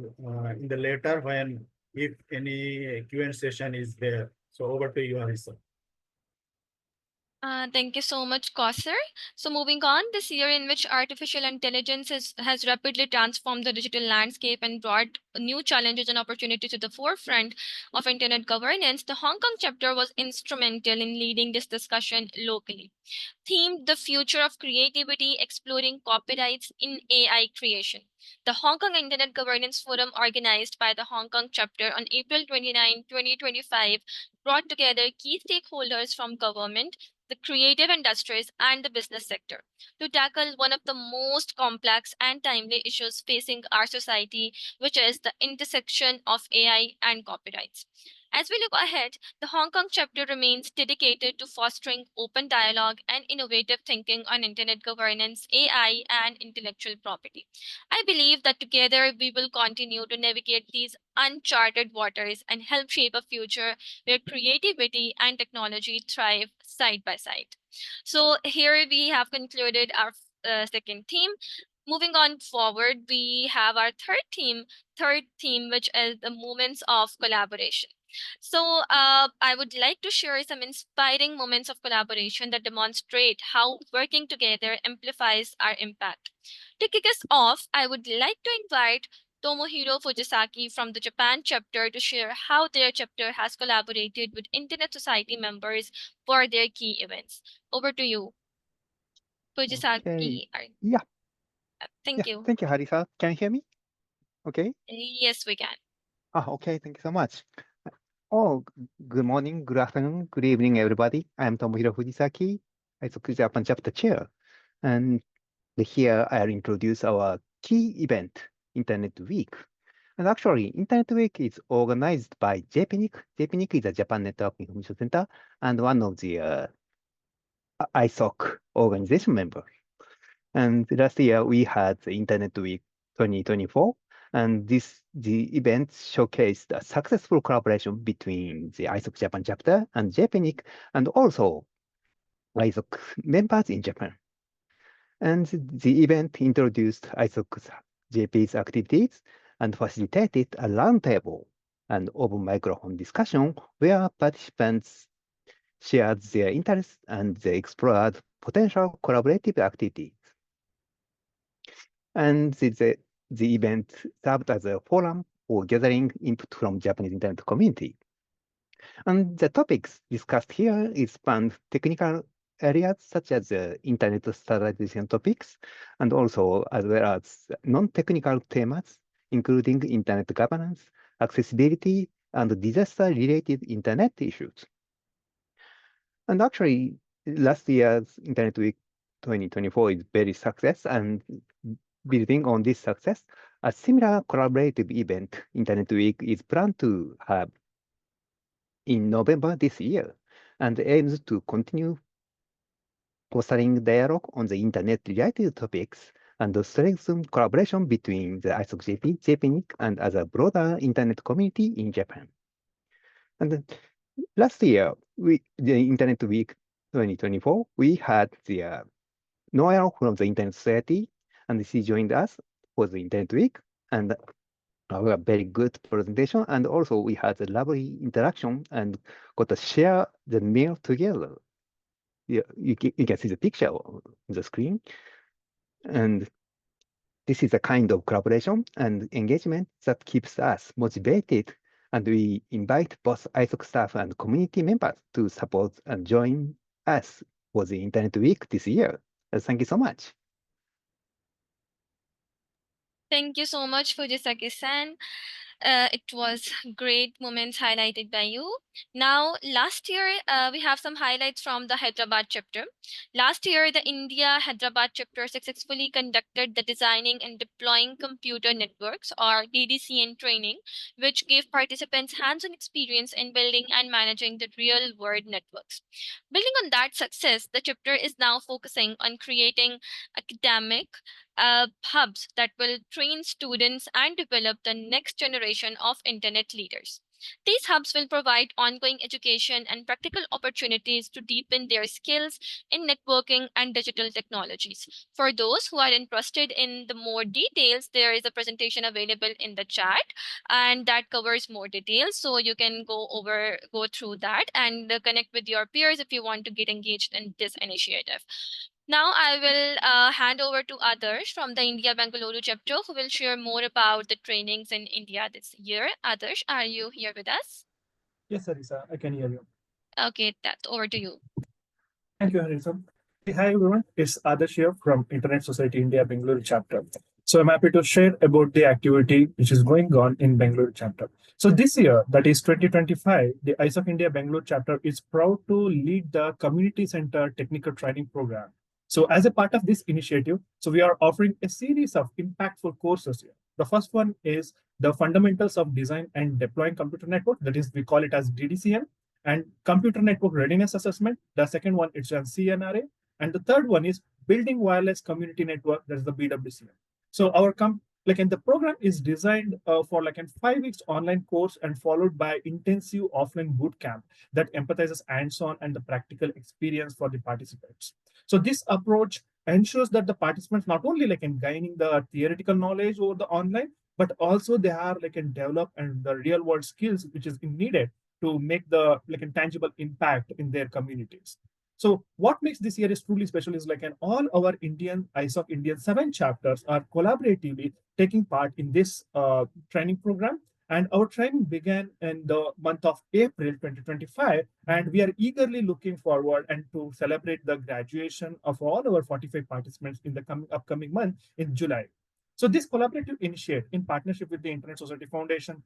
in the later when if any Q&A session is there. So over to you, Arisa. Thank you so much, Kauser. So moving on, this year in which artificial intelligence has rapidly transformed the digital landscape and brought new challenges and opportunities to the forefront of internet governance, the Hong Kong chapter was instrumental in leading this discussion locally. Themed The Future of Creativity, Exploring Copyrights in AI Creation. The Hong Kong Internet Governance Forum, organized by the Hong Kong chapter on April 29, 2025, brought together key stakeholders from government, the creative industries, and the business sector to tackle one of the most complex and timely issues facing our society, which is the intersection of AI and copyrights. As we look ahead, the Hong Kong chapter remains dedicated to fostering open dialogue and innovative thinking on internet governance, AI, and intellectual property. I believe that together we will continue to navigate these uncharted waters and help shape a future where creativity and technology thrive side by side. So here we have concluded our second theme. Moving on forward, we have our third theme, which is the moments of collaboration. So I would like to share some inspiring moments of collaboration that demonstrate how working together amplifies our impact. To kick us off, I would like to invite Tomohiro Fujisaki from the Japan chapter to share how their chapter has collaborated with Internet Society members for their key events. Over to you, Fujisaki. Okay. Yeah. Thank you. Thank you, Harisa. Can you hear me? Okay. Yes, we can. Okay. Thank you so much. Oh, good morning, good afternoon, good evening, everybody. I'm Tomohiro Fujisaki, ISOC Japan chapter chair. And here I'll introduce our key event, Internet Week. And actually, Internet Week is organized by JPNIC. JPNIC is a Japan Network Information Center and one of the ISOC organization members. And last year we had the Internet Week 2024, and the event showcased a successful collaboration between the ISOC Japan chapter and JPNIC, and also ISOC members in Japan. And the event introduced ISOC JP's activities and facilitated a roundtable and open microphone discussion where participants shared their interests and they explored potential collaborative activities. And the event served as a forum for gathering input from Japanese internet community. And the topics discussed here span technical areas such as internet standardization topics, and also as well as non-technical themes, including internet governance, accessibility, and disaster-related internet issues. And actually, last year's Internet Week 2024 is very success, and building on this success, a similar collaborative event, Internet Week, is planned to have in November this year, and aims to continue fostering dialogue on the internet-related topics and strengthen collaboration between the ISOC JP, JPNIC, and other broader internet community in Japan. And last year, the Internet Week 2024, we had the Noel from the Internet Society, and she joined us for the Internet Week, and a very good presentation. And also we had a lovely interaction and got to share the meal together. you can see the picture on the screen. And this is a kind of collaboration and engagement that keeps us motivated. And we invite both ISOC staff and community members to support and join us for the Internet Week this year. Thank you so much. Thank you so much, Fujisaki-san. It was great moments highlighted by you. Now, last year, we have some highlights from the Hyderabad chapter. Last year, the India Hyderabad chapter successfully conducted the Designing and Deploying Computer Networks, or DDCN training, which gave participants hands-on experience in building and managing the real-world networks. Building on that success, the chapter is now focusing on creating academic hubs that will train students and develop the next generation of internet leaders. These hubs will provide ongoing education and practical opportunities to deepen their skills in networking and digital technologies. For those who are interested in the more details, there is a presentation available in the chat, and that covers more details. So you can go through that and connect with your peers if you want to get engaged in this initiative. Now I will hand over to Adarsh from the India Bangalore chapter, who will share more about the trainings in India this year. Adarsh, are you here with us? Yes, Harisa, I can hear you. Okay, that's over to you. Thank you, Harisa. Hey, hi, everyone. It's Adarsh here from Internet Society India Bangalore chapter. So I'm happy to share about the activity which is going on in Bangalore chapter. So this year, that is 2025, the ISOC India Bangalore chapter is proud to lead the community center technical training program. So as a part of this initiative, so we are offering a series of impactful courses here. The first one is the fundamentals of design and deploying computer network. That is, we call it as DDCM, and computer network readiness assessment. The second one is on CNRA, and the third one is building wireless community network. That is the BWCM. So our and the program is designed for like a 5 weeks online course and followed by intensive offline boot camp that empathizes hands-on and the practical experience for the participants. So this approach ensures that the participants not only like in gaining the theoretical knowledge over the online, but also they are like in develop and the real world skills which is needed to make the like a tangible impact in their communities. So what makes this year is truly special is like all our Indian ISOC Indian 7 chapters are collaboratively taking part in this training program. And our training began in the month of April 2025, and we are eagerly looking forward and to celebrate the graduation of all our 45 participants in the upcoming month in July. So this collaborative initiative in partnership with the Internet Society Foundation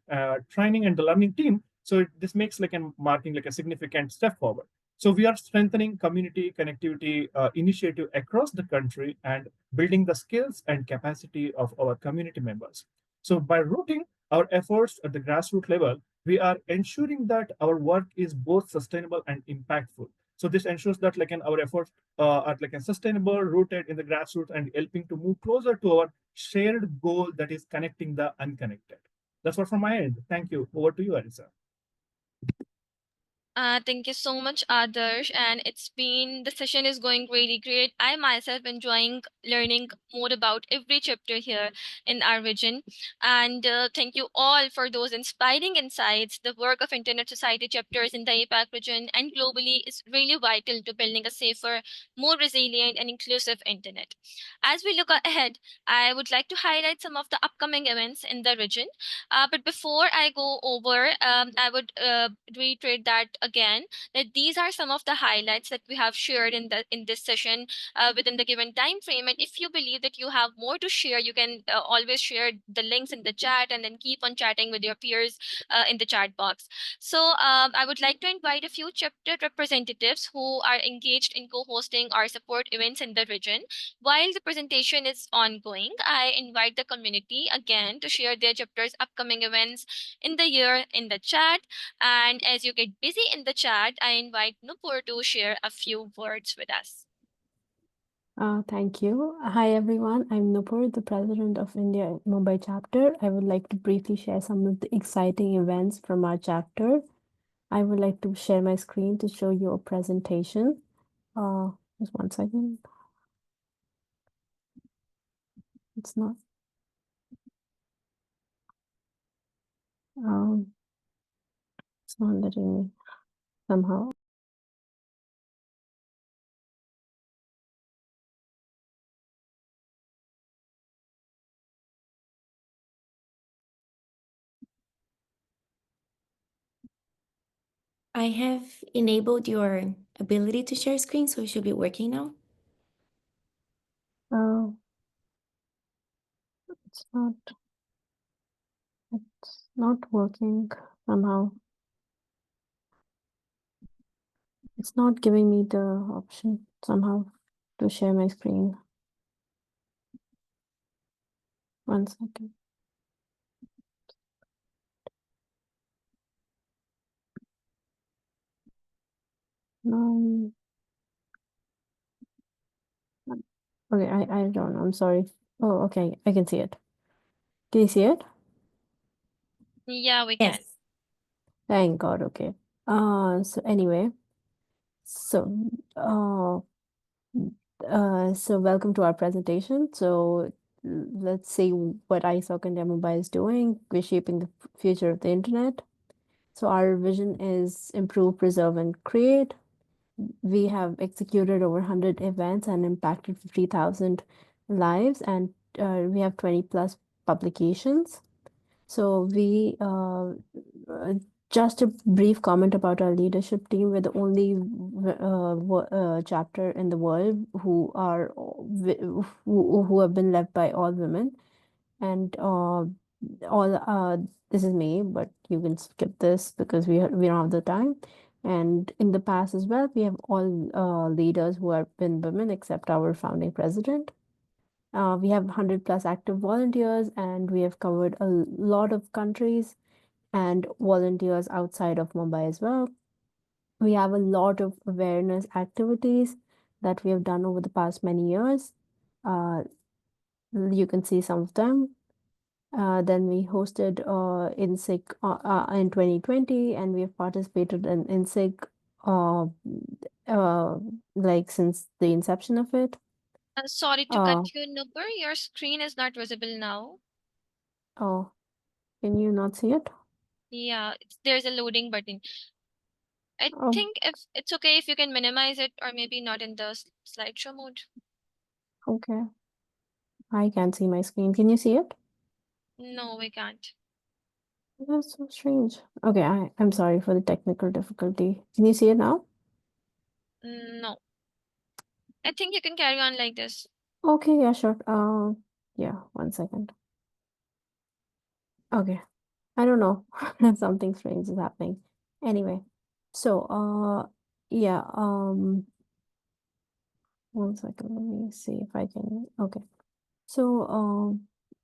training and the learning team, so this makes like a marking like a significant step forward. So we are strengthening community connectivity initiative across the country and building the skills and capacity of our community members. So by rooting our efforts at the grassroots level, we are ensuring that our work is both sustainable and impactful. So this ensures that like our efforts are like a sustainable, rooted in the grassroots and helping to move closer to our shared goal that is connecting the unconnected. That's what from my end. Thank you. Over to you, Arisa. Thank you so much, Adarsh. And the session is going really great. I myself enjoying learning more about every chapter here in our region. And thank you all for those inspiring insights. The work of Internet Society chapters in the APAC region and globally is really vital to building a safer, more resilient and inclusive internet. As we look ahead, I would like to highlight some of the upcoming events in the region. But before I go over, I would reiterate that again, that these are some of the highlights that we have shared in this session within the given time frame. And if you believe that you have more to share, you can always share the links in the chat and then keep on chatting with your peers in the chat box. So I would like to invite a few chapter representatives who are engaged in co-hosting our support events in the region. While the presentation is ongoing, I invite the community again to share their chapters upcoming events in the year in the chat. And as you get busy in the chat, I invite Nupur to share a few words with us. Thank you. Hi, everyone. I'm Nupur, the president of India Mumbai chapter. I would like to briefly share some of the exciting events from our chapter. I would like to share my screen to show you a presentation. Just one second. It's not. It's not letting me somehow. I have enabled your ability to share screen, so it should be working now. Oh, it's not working somehow. It's not giving me the option somehow to share my screen. One second. No. Okay, I don't know. I'm sorry. Oh, okay. I can see it. Can you see it? Yeah, we Yes. can. Thank God. Okay. So anyway, so so welcome to our presentation. So let's see what ISOC India Mumbai is doing. We're shaping the future of the internet. So our vision is improve, preserve, and create. We have executed over 100 events and impacted 50,000 lives, and we have 20 plus publications. So we just a brief comment about our leadership team. We're the only chapter in the world who are who have been led by all women, and all this is me, but you can skip this because we don't have the time. And in the past as well, we have all leaders who have been women except our founding president. We have 100 plus active volunteers, and we have covered a lot of countries and volunteers outside of Mumbai as well. We have a lot of awareness activities that we have done over the past many years. You can see some of them. Then we hosted INSIG in 2020, and we have participated in INSIG uh, like since the inception of it. Sorry to cut you, Nupur. Your screen is not visible now. Oh, can you not see it? Yeah, there's a loading button. I Oh, think if it's okay if you can minimize it or maybe not in the slideshow mode. okay. I can't see my screen. Can you see it? No, we can't. That's so strange. Okay, I'm sorry for the technical difficulty. Can you see it now? No. I think you can carry on like this. Okay, yeah, sure. Yeah, 1 second. Okay. I don't know. Something strange is happening. Anyway, so yeah, 1 second. Let me see if I can. Okay. So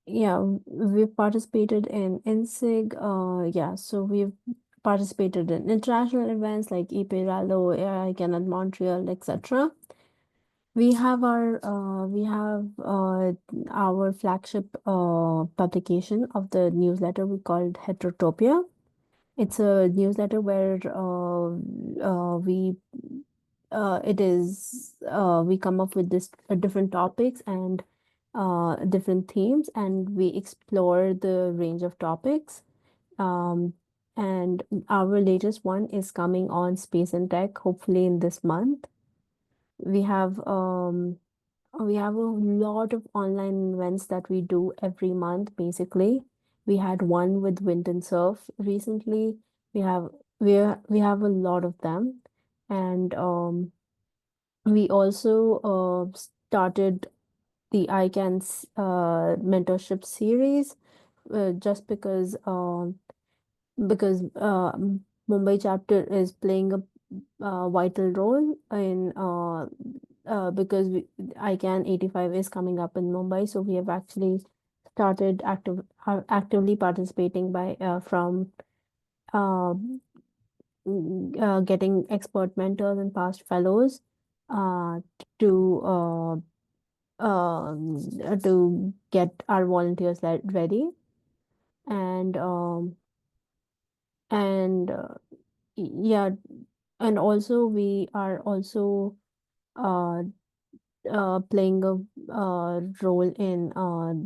yeah, we've participated in INSIG. Yeah, so we've participated in international events like IPERALO, AI Cannot Montreal, etc. We have our flagship publication of the newsletter we called Heterotopia. It's a newsletter where we come up with this different topics and different themes, and we explore the range of topics. And our latest one is coming on space and tech, hopefully in this month. We have a lot of online events that we do every month, basically. We had one with wind and surf recently. We have we have a lot of them. And we also started the ICANN's mentorship series just because Mumbai chapter is playing a vital role in because ICANN 85 is coming up in Mumbai, so we have actually started actively participating by from uh, getting expert mentors and past fellows uh, to to get our volunteers ready. And and yeah, and also we are also uh, playing a role in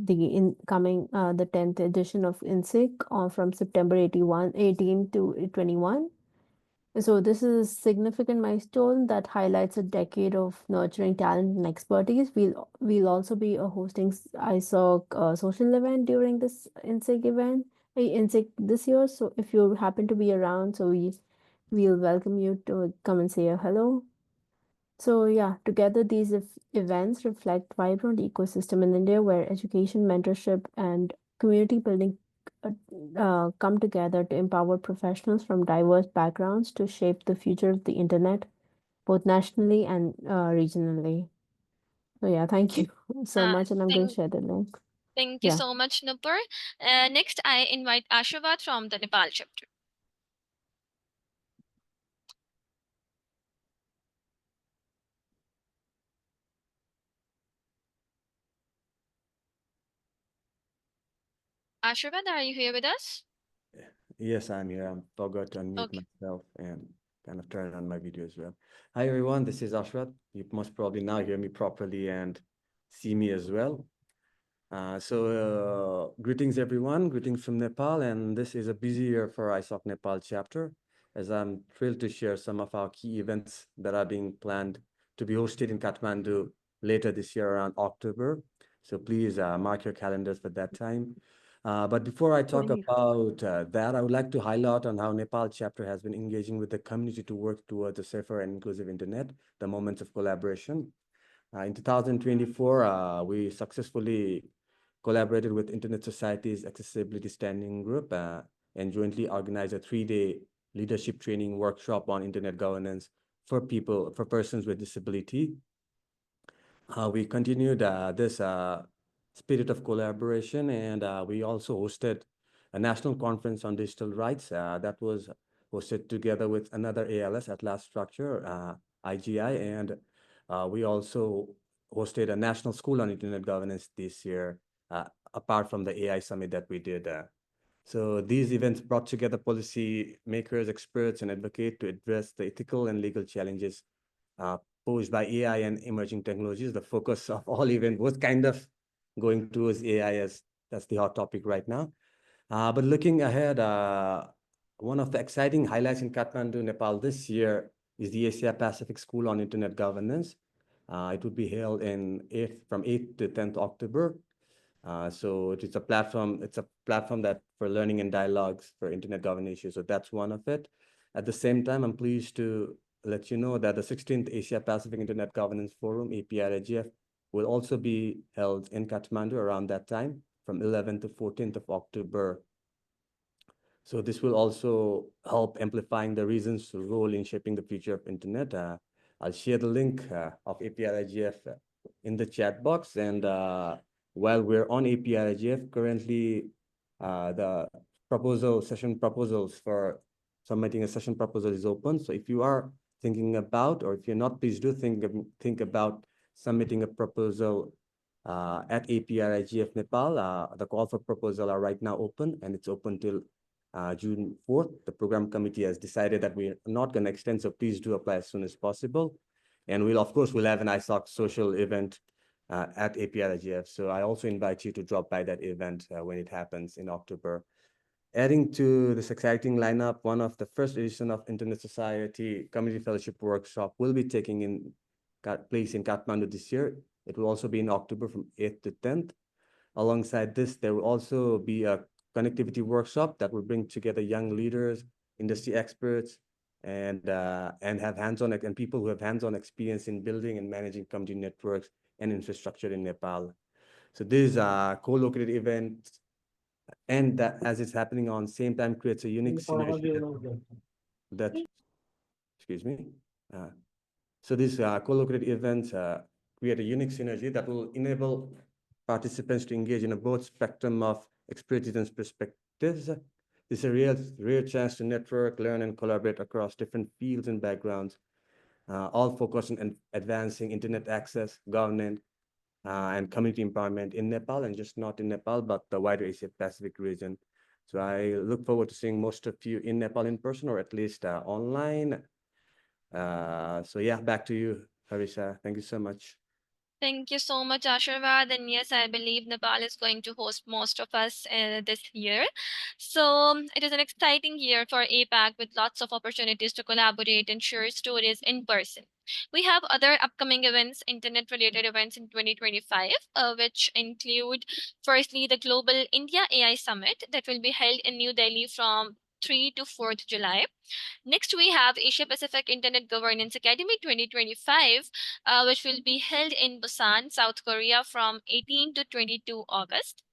the incoming the 10th edition of INSIC from September 18 to 21. So this is a significant milestone that highlights a decade of nurturing talent and expertise. We'll also be hosting ISOC social event during this INSIC event, INSIC this year. So if you happen to be around, so we'll welcome you to come and say a hello. So yeah, together these events reflect vibrant ecosystem in India where education, mentorship, and community building come together to empower professionals from diverse backgrounds to shape the future of the internet, both nationally and regionally. So yeah, thank you so Uh, much, and I'm going to thank, share the link. thank you Yeah. so much, Nupur. Next, I invite Ashwat from the Nepal chapter. Ashwat, are you here with us? Yes, I'm here. I forgot to unmute Okay. myself and kind of turn on my video as well. Hi, everyone. This is Ashrat. You must probably now hear me properly and see me as well. Greetings, everyone. Greetings from Nepal. And this is a busy year for ISOC Nepal chapter, as I'm thrilled to share some of our key events that are being planned to be hosted in Kathmandu later this year around October. So please mark your calendars for that time. But before I talk about that, I would like to highlight on how Nepal chapter has been engaging with the community to work towards a safer and inclusive internet, the moments of collaboration. In 2024, we successfully collaborated with Internet Society's Accessibility Standing Group and jointly organized a 3-day leadership training workshop on internet governance for persons with disability. We continued this spirit of collaboration, and we also hosted a national conference on digital rights that was hosted together with another ALS at last structure, IGI, and we also hosted a national school on internet governance this year, apart from the AI summit that we did. So these events brought together policy makers, experts, and advocates to address the ethical and legal challenges uh, posed by AI and emerging technologies. The focus of all event was kind of going towards AI, as that's the hot topic right now. But looking ahead, one of the exciting highlights in Kathmandu, Nepal this year is the Asia Pacific School on Internet Governance. It would be held from 8th to 10th October. So it's a platform that for learning and dialogues for internet governance issues. So that's one of it. At the same time, I'm pleased to let you know that the 16th Asia Pacific Internet Governance Forum, APRIGF, will also be held in Kathmandu around that time from 11th to 14th of October. So this will also help amplifying the region's role in shaping the future of internet. I'll share the link of APRIGF in the chat box. And while we're on APRIGF, currently the session proposals for submitting a session proposal is open. So if you are thinking about, or if you're not, please do think about submitting a proposal at APRIGF Nepal. The call for proposal are right now open, and it's open till June 4th. The program committee has decided that we're not going to extend, so please do apply as soon as possible. And of course, we'll have an ISOC social event at APRIGF. So I also invite you to drop by that event when it happens in October. Adding to this exciting lineup, one of the first edition of Internet Society Community Fellowship Workshop will be taking place in Kathmandu this year. It will also be in October from 8th to 10th. Alongside this, there will also be a connectivity workshop that will bring together young leaders, industry experts, and have hands-on and people who have hands-on experience in building and managing community networks and infrastructure in Nepal. So this co-located event, and that as it's happening on same time, creates a unique synergy that excuse me. So these co-located events create a unique synergy that will enable participants to engage in a broad spectrum of expertise and perspectives. This is a rare chance to network, learn, and collaborate across different fields and backgrounds, all focused on advancing internet access, governance, and community empowerment in Nepal, and just not in Nepal, but the wider Asia Pacific region. So I look forward to seeing most of you in Nepal in person, or at least online. So yeah, back to you, Harisha. Thank you so much. Thank you so much, Asharvad. And yes, I believe Nepal is going to host most of us this year. So it is an exciting year for APAC with lots of opportunities to collaborate and share stories in person. We have other upcoming events, internet related events in 2025, which include firstly the Global India AI Summit that will be held in New Delhi from 3 to 4th July. Next, we have Asia Pacific Internet Governance Academy 2025, which will be held in Busan, South Korea from 18 to 22 August.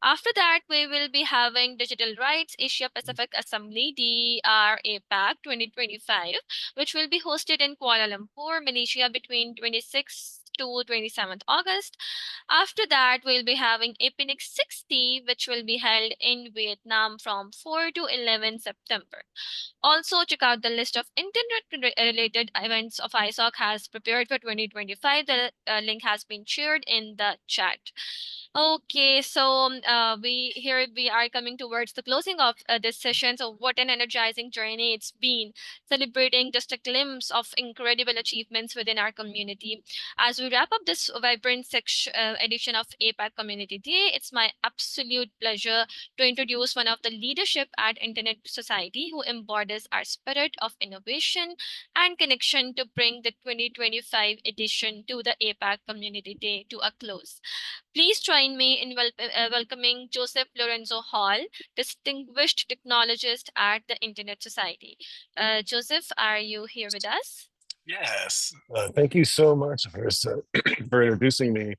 After that, we will be having Digital Rights Asia Pacific Assembly DR APAC 2025, which will be hosted in Kuala Lumpur, Malaysia between 26th to 27th August. After that, we'll be having APNIC 60, which will be held in Vietnam from 4 to 11 September. Also, check out the list of internet-related events of ISOC has prepared for 2025. The link has been shared in the chat. Okay, so we are coming towards the closing of this session. So what an energizing journey it's been, celebrating just a glimpse of incredible achievements within our community. As we wrap up this vibrant edition of APAC Community Day, it's my absolute pleasure to introduce one of the leadership at Internet Society who embodies our spirit of innovation and connection to bring the 2025 edition to the APAC Community Day to a close. Please join me in welcoming Joseph Lorenzo Hall, distinguished technologist at the Internet Society. Joseph, are you here with us? Yes, thank you so much for introducing me.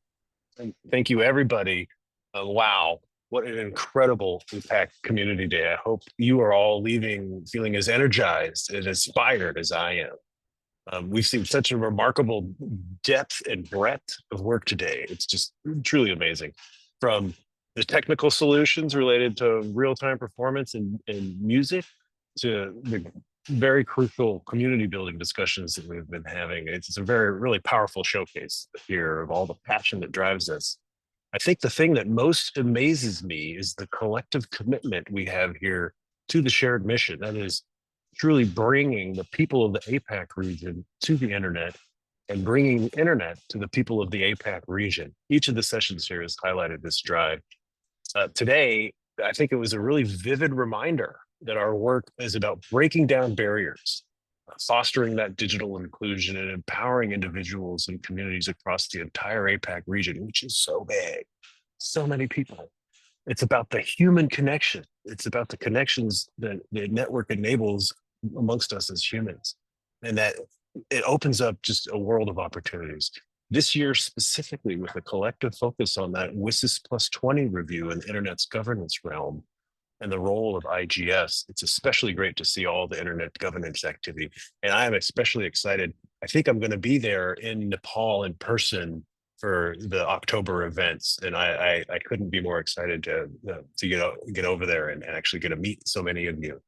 And thank you, everybody. Wow, what an incredible Impact Community Day. I hope you are all leaving feeling as energized and inspired as I am. We've seen such a remarkable depth and breadth of work today. It's just truly amazing. From the technical solutions related to real-time performance and music to the very crucial community building discussions that we've been having. It's a really powerful showcase here of all the passion that drives us. I think the thing that most amazes me is the collective commitment we have here to the shared mission. That is truly bringing the people of the APAC region to the internet and bringing the internet to the people of the APAC region. Each of the sessions here has highlighted this drive. Today, I think it was a really vivid reminder that our work is about breaking down barriers, fostering that digital inclusion and empowering individuals and communities across the entire APAC region, which is so big, so many people. It's about the human connection. It's about the connections that the network enables amongst us as humans. And that it opens up just a world of opportunities. This year, specifically with a collective focus on that WSIS plus 20 review in the internet's governance realm and the role of IGS, it's especially great to see all the internet governance activity. And I am especially excited. I think I'm going to be there in Nepal in person for the October events, and I couldn't be more excited to get over there and actually get to meet so many of you.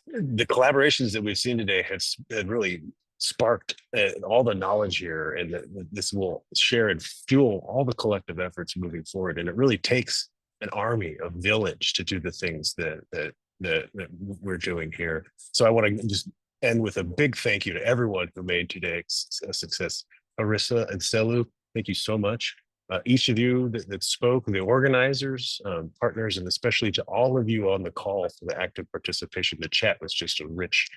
The collaborations that we've seen today have really sparked all the knowledge here, and this will share and fuel all the collective efforts moving forward. And it really takes an army, a village, to do the things that we're doing here. So I want to just end with a big thank you to everyone who made today a success. Arissa and Selu, thank you so much. Each of you that spoke, the organizers, partners, and especially to all of you on the call for the active participation. The chat was just a rich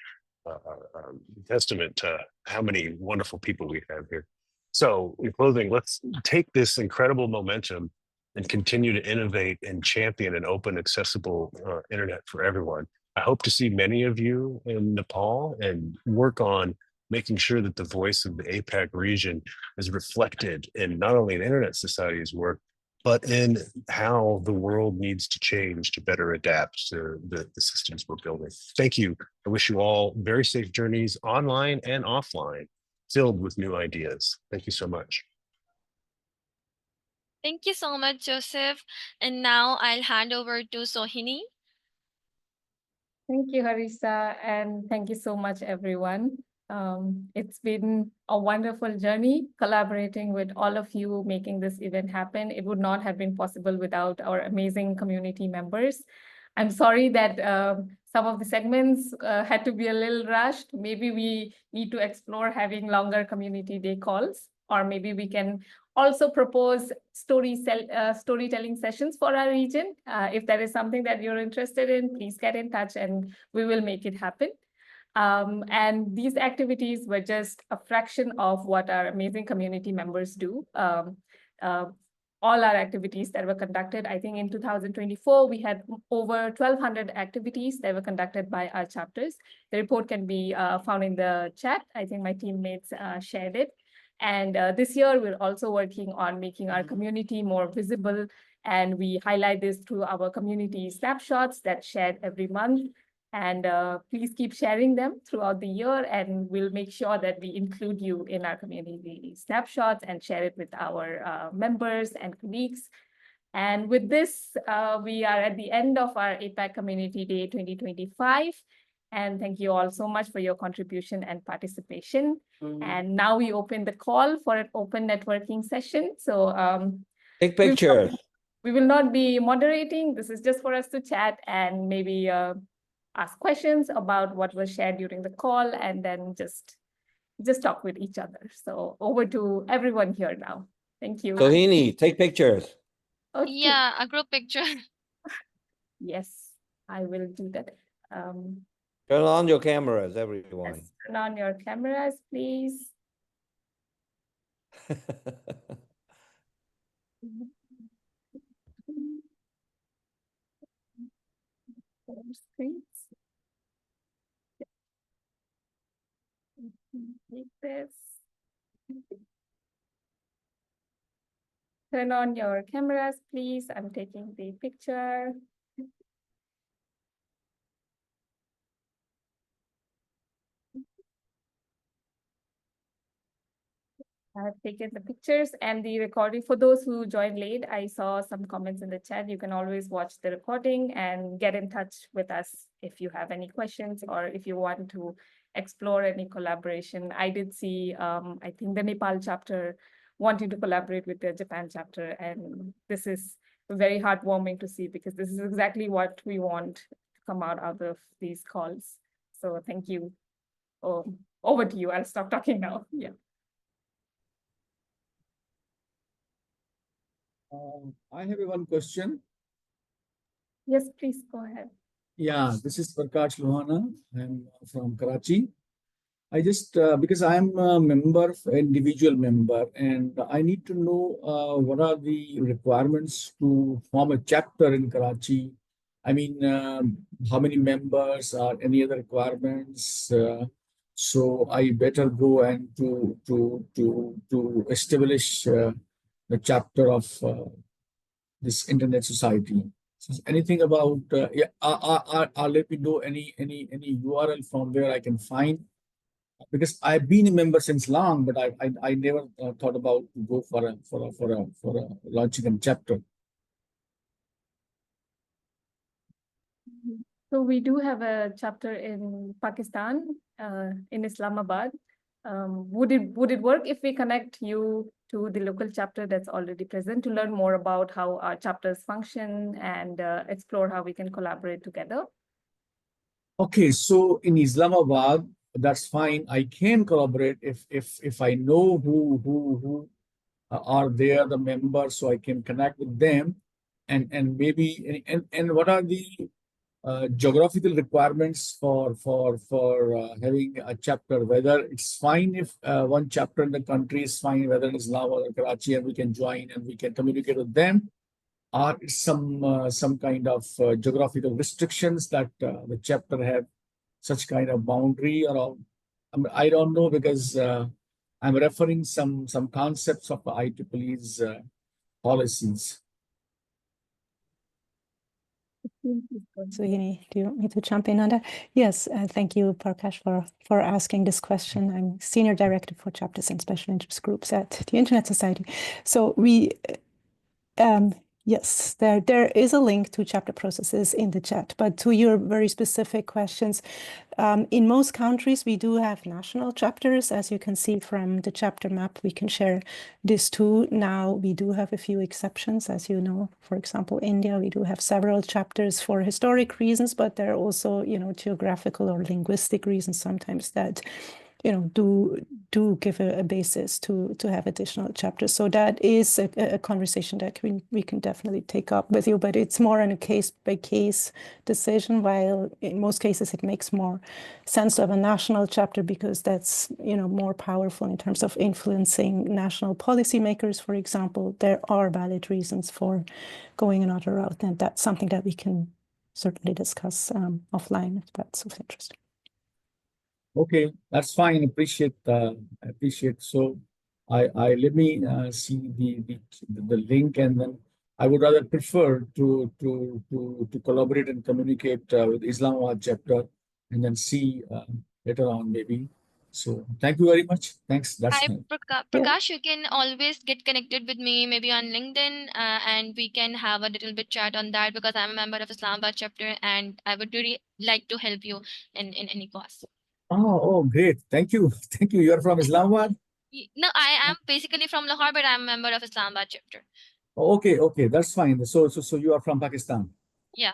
testament to how many wonderful people we have here. So in closing, let's take this incredible momentum and continue to innovate and champion an open, accessible internet for everyone. I hope to see many of you in Nepal and work on making sure that the voice of the APAC region is reflected in not only in Internet Society's work, but in how the world needs to change to better adapt to the systems we're building. Thank you. I wish you all very safe journeys online and offline, filled with new ideas. Thank you so much. Thank you so much, Joseph. And now I'll hand over to Sohini. Thank you, Harissa, and thank you so much, everyone. It's been a wonderful journey collaborating with all of you, making this event happen. It would not have been possible without our amazing community members. I'm sorry that some of the segments had to be a little rushed. Maybe we need to explore having longer community day calls, or maybe we can also propose storytelling sessions for our region. If that is something that you're interested in, please get in touch and we will make it happen. And these activities were just a fraction of what our amazing community members do. all our activities that were conducted. I think in 2024, we had over 1,200 activities that were conducted by our chapters. The report can be found in the chat. I think my teammates shared it. And this year, we're also working on making our community more visible. And we highlight this through our community snapshots that's shared every month. And please keep sharing them throughout the year, and we'll make sure that we include you in our community snapshots and share it with our members and colleagues. And with this, we are at the end of our APAC Community Day 2025. And thank you all so much for your contribution and participation. And now we open the call for an open networking session. So take pictures. We will not be moderating. This is just for us to chat and maybe ask questions about what was shared during the call, and then just talk with each other. So over to everyone here now. Thank you. Sohini, take pictures. Okay. Yeah, a group picture. Yes, I will do that. Turn on your cameras, everyone. Yes, turn on your cameras, please. Screens. Take this. Turn on your cameras, please. I'm taking the picture. I've taken the pictures and the recording. For those who joined late, I saw some comments in the chat. You can always watch the recording and get in touch with us if you have any questions or if you want to explore any collaboration. I did see, I think the Nepal chapter wanting to collaborate with the Japan chapter. And this is very heartwarming to see, because this is exactly what we want to come out of these calls. So thank you. Oh, over to you. I'll stop talking now. Yeah. I have one question. Yes, please go ahead. Yeah, this is Prakash Lohana. I'm from Karachi. I just, because I'm a member, individual member, and I need to know what are the requirements to form a chapter in Karachi. I mean, how many members or any other requirements? So I better go and to establish the chapter of this internet society. So anything about yeah, let me know any URL from where I can find, because I've been a member since long, but I never thought about to go for a launching a chapter. So we do have a chapter in Pakistan, in Islamabad. Would it work if we connect you to the local chapter that's already present to learn more about how our chapters function and explore how we can collaborate together? Okay, so in Islamabad, that's fine. I can collaborate if I know who are there, the members, so I can connect with them, and maybe and what are the geographical requirements for having a chapter, whether it's fine if one chapter in the country is fine, whether it's Islamabad or Karachi, and we can join and we can communicate with them, or some kind of geographical restrictions that the chapter have such kind of boundary around. I don't know, because I'm referring some concepts of the IEEE's policies. Sohini, do you want me to jump in on that? Yes, thank you, Prakash, for asking this question. I'm Senior Director for Chapters and Special Interest Groups at the Internet Society. So we, yes, there is a link to chapter processes in the chat, but to your very specific questions, in most countries, we do have national chapters. As you can see from the chapter map, we can share this too. Now, we do have a few exceptions, as you know. For example, India, we do have several chapters for historic reasons, but there are also, geographical or linguistic reasons sometimes that do give a basis to have additional chapters. So that is a conversation that we can definitely take up with you, but it's more on a case-by-case decision, while in most cases it makes more sense to have a national chapter because that's more powerful in terms of influencing national policymakers, for example. There are valid reasons for going another route, and that's something that we can certainly discuss offline if that's of interest. Okay, that's fine. Appreciate. So I let me see the link, and then I would rather prefer to collaborate and communicate with Islamabad chapter, and then see later on maybe. So thank you very much. Thanks. That's Hi, fine. Prakash, you can always get connected with me, maybe on LinkedIn, and we can have a little bit chat on that because I'm a member of Islamabad chapter and I would really like to help you in any cause. Oh, great. Thank you. Thank you. You're from Islamabad? No, I am basically from Lahore, but I'm a member of Islamabad chapter. Okay, that's fine. So you are from Pakistan. Yeah.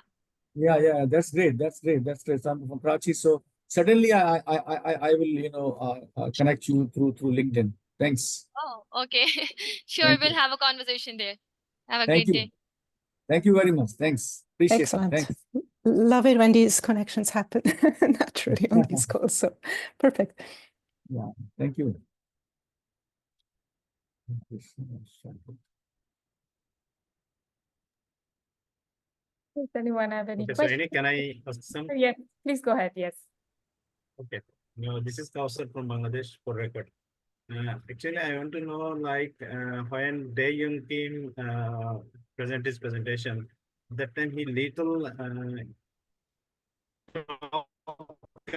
Yeah, that's great. So I'm from Karachi. So certainly I will connect you through LinkedIn. Thanks. Oh, okay. Sure, Thank we'll you. have a conversation there. Have a Thank great you. day. Thank you very much. Thanks. Appreciate it. Excellent. Thanks. Love it when these connections happen naturally on these calls. So perfect. Yeah, thank you. Does anyone have any Okay, so questions? can I ask some? Yes, please go ahead. Yes. Okay. No, this is Kausar from Bangladesh for record. Actually, I want to know when Day Young Kim present his presentation, that time he little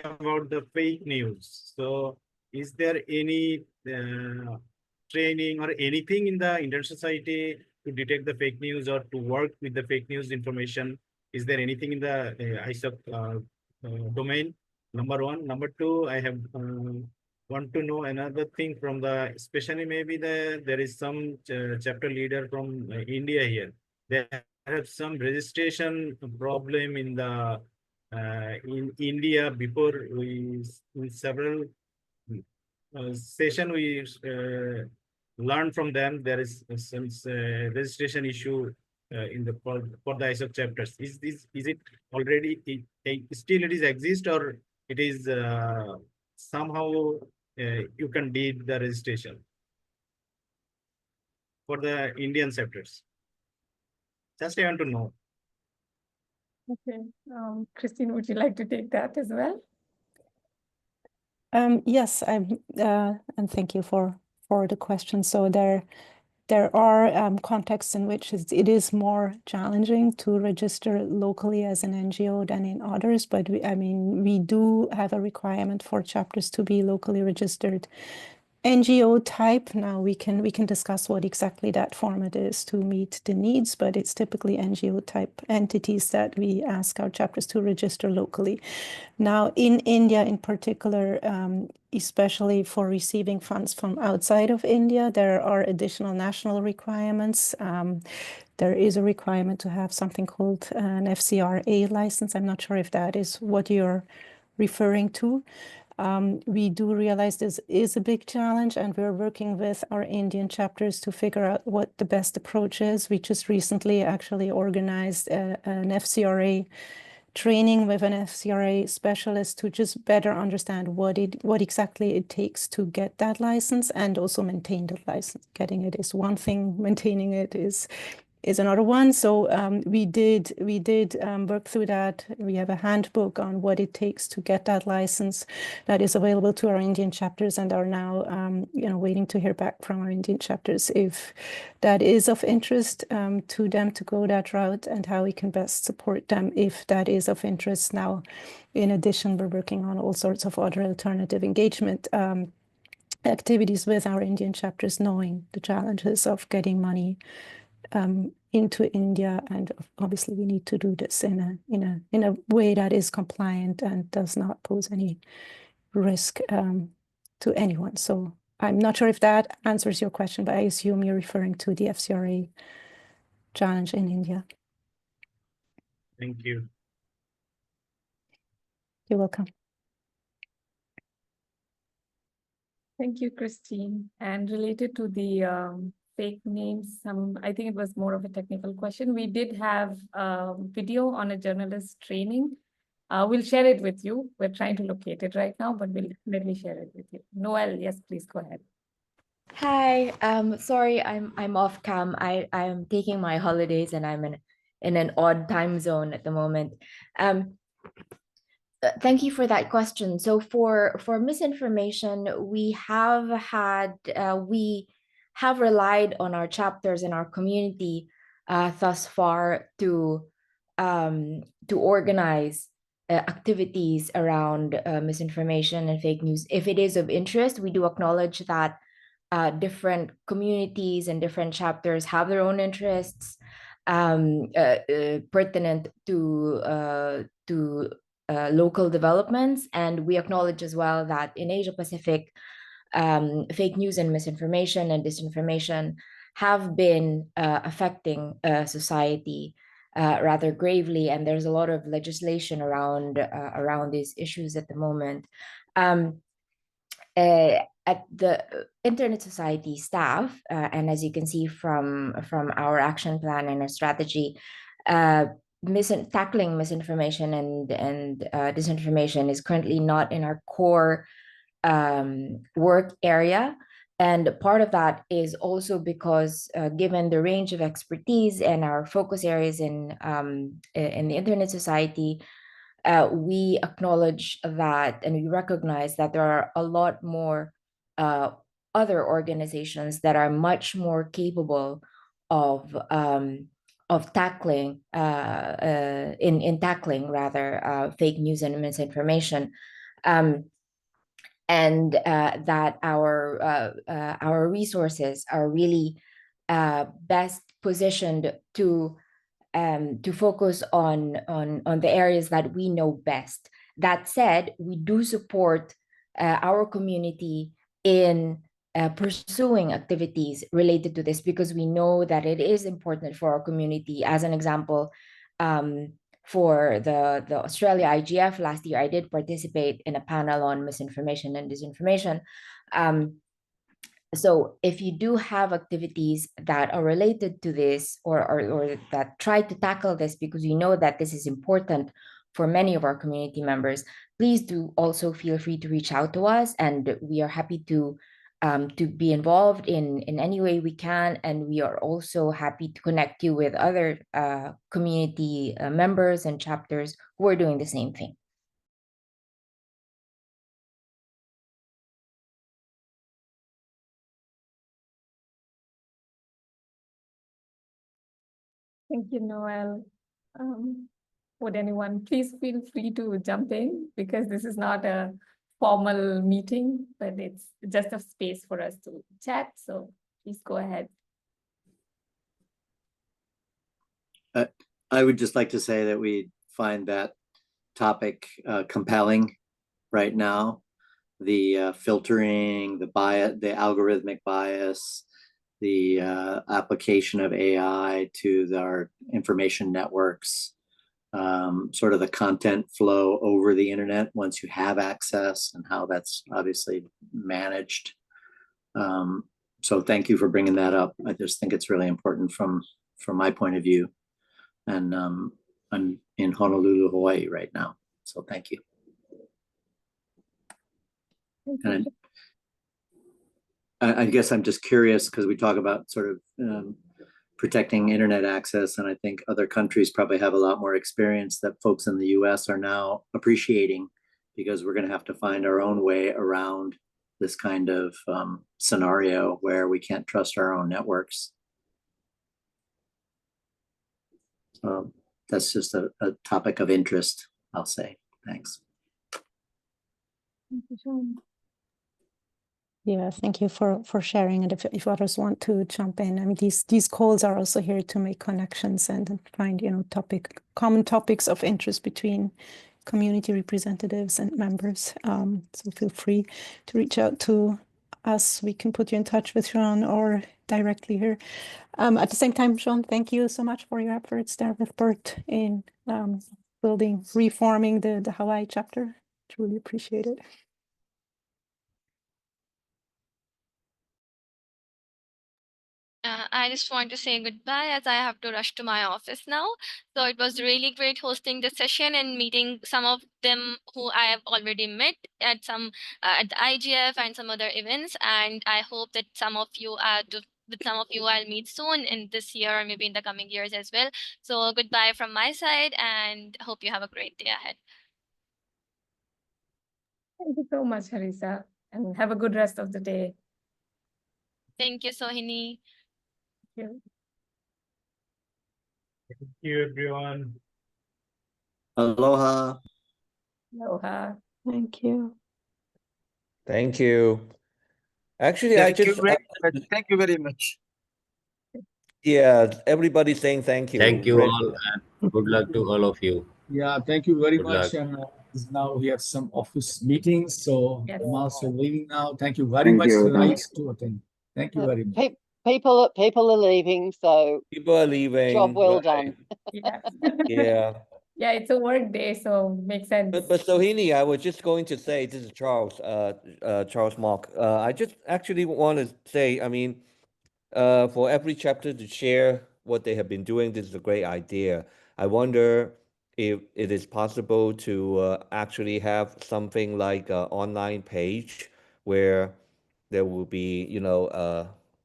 about the fake news. So is there any training or anything in the internet society to detect the fake news or to work with the fake news information? Is there anything in the ISOC domain? Number one. Number two, I have want to know another thing from the, especially maybe there is some chapter leader from India here. They have some registration problem in the in India before we in several session we learned from them there is some registration issue in the for the ISO chapters. Is it already still it is exist or it is somehow you can did the registration for the Indian chapters? Just I want to know. Okay. Christine, would you like to take that as well? Yes, and thank you for the question. So there are contexts in which it is more challenging to register locally as an NGO than in others, but we do have a requirement for chapters to be locally registered NGO type. Now we can discuss what exactly that format is to meet the needs, but it's typically NGO type entities that we ask our chapters to register locally. Now in India in particular, especially for receiving funds from outside of India, there are additional national requirements. There is a requirement to have something called an FCRA license. I'm not sure if that is what you're referring to. We do realize this is a big challenge, and we're working with our Indian chapters to figure out what the best approach is. We just recently actually organized an FCRA training with an FCRA specialist to just better understand what exactly it takes to get that license and also maintain that license. Getting it is one thing, maintaining it is another one. So we did work through that. We have a handbook on what it takes to get that license that is available to our Indian chapters, and are now waiting to hear back from our Indian chapters if that is of interest to them to go that route, and how we can best support them if that is of interest. Now, in addition, we're working on all sorts of other alternative engagement activities with our Indian chapters, knowing the challenges of getting money into India, and obviously we need to do this in a way that is compliant and does not pose any risk to anyone. So I'm not sure if that answers your question, but I assume you're referring to the FCRA challenge in India. Thank you. You're welcome. Thank you, Christine. And related to the fake names, I think it was more of a technical question. We did have a video on a journalist training. We'll share it with you. We're trying to locate it right now, but we'll definitely share it with you. Noel, yes, please go ahead. Hi, sorry, I'm off cam. I'm taking my holidays and I'm in an odd time zone at the moment. Thank you for that question. So for misinformation, we have relied on our chapters and our community thus far to organize activities around misinformation and fake news. If it is of interest, we do acknowledge that different communities and different chapters have their own interests pertinent to local developments. And we acknowledge as well that in Asia Pacific, fake news and misinformation and disinformation have been affecting society rather gravely. And there's a lot of legislation around these issues at the moment. At the Internet Society staff, and as you can see from our action plan and our strategy, tackling misinformation and disinformation is currently not in our core work area. And part of that is also because given the range of expertise and our focus areas in the Internet Society, we acknowledge that and we recognize that there are a lot more other organizations that are much more capable of tackling in tackling rather fake news and misinformation, and that our resources are really best positioned to focus on the areas that we know best. That said, we do support our community in pursuing activities related to this because we know that it is important for our community. As an example, for the Australia IGF last year, I did participate in a panel on misinformation and disinformation. So if you do have activities that are related to this or that try to tackle this because you know that this is important for many of our community members, please do also feel free to reach out to us, and we are happy to be involved in any way we can. And we are also happy to connect you with other community members and chapters who are doing the same thing. Thank you, Noel. Would anyone please feel free to jump in, because this is not a formal meeting, but it's just a space for us to chat. So please go ahead. I would just like to say that we find that topic compelling right now. The filtering, the bias, the algorithmic bias, the application of AI to our information networks, sort of the content flow over the internet once you have access, and how that's obviously managed. So thank you for bringing that up. I just think it's really important from my point of view. And I'm in Honolulu, Hawaii right now. So thank you. And I guess I'm just curious because we talk about sort of protecting internet access, and I think other countries probably have a lot more experience that folks in the US are now appreciating, because we're going to have to find our own way around this kind of scenario where we can't trust our own networks. So that's just a topic of interest, I'll say. Thanks. Thank you, Sean. Yeah, thank you for sharing. And if others want to jump in, I mean, these calls are also here to make connections and find, common topics of interest between community representatives and members. So feel free to reach out to us. We can put you in touch with Sean or directly here. At the same time, Sean, thank you so much for your efforts there with Bert in reforming the Hawaii chapter. Truly appreciate it. I just want to say goodbye as I have to rush to my office now. So it was really great hosting this session and meeting some of them who I have already met at at the IGF and some other events. And I hope that with some of you I'll meet soon in this year or maybe in the coming years as well. So goodbye from my side and hope you have a great day ahead. Thank you so much, Harisa, and have a good rest of the day. Thank you, Sohini. Thank you. Thank you, everyone. Aloha. Aloha. Thank you. Thank you. Actually, Thank you very much. Thank you very much. yeah, everybody's saying thank you. Thank you Really. all and good luck to all of you. Yeah, thank you very Good much. luck. And now we have some office meetings, so Yes. I'm also leaving now. Thank you very Thank much you. tonight to attend. Thank you very much. People are leaving, so People are leaving. job well right. done. Yes. Yeah. Yeah, it's a work day, so makes sense. But Sohini, I was just going to say, this is Charles, Charles Mark. I just actually want to say, I mean, for every chapter to share what they have been doing, this is a great idea. I wonder if it is possible to actually have something like an online page where there will be,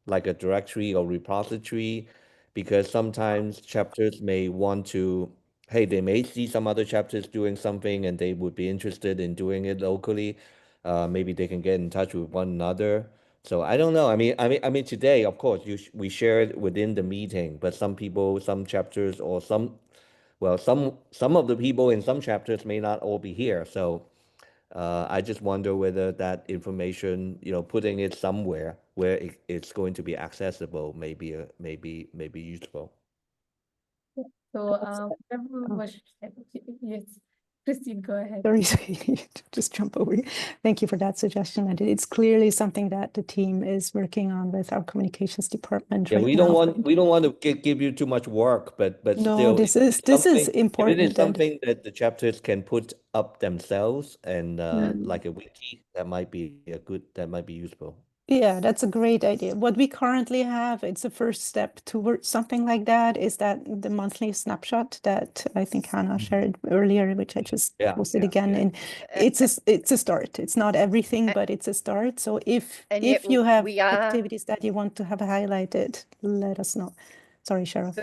like a directory or repository, because sometimes chapters may want to, hey, they may see some other chapters doing something and they would be interested in doing it locally. Maybe they can get in touch with one another. So I don't know. I mean, today, of course, we share it within the meeting, but some people, some chapters, or some of the people in some chapters may not all be here. So I just wonder whether that information, putting it somewhere where it's going to be accessible, may be useful. So, yes, Christine, go ahead. Sorry, to just jump over. Thank you for that suggestion. And it's clearly something that the team is working on with our communications department. Yeah, right we now. don't want to give you too much work, but No, still, this is important. If it is something that the chapters can put up themselves and like a wiki, that might be useful. Yeah, that's a great idea. What we currently have, it's a first step towards something like that, is that the monthly snapshot that I think Hannah shared earlier, which I just posted again. And it's a start. It's not everything, but it's a start. So if you have activities that you want to have highlighted, let us know. Sorry, Cheryl.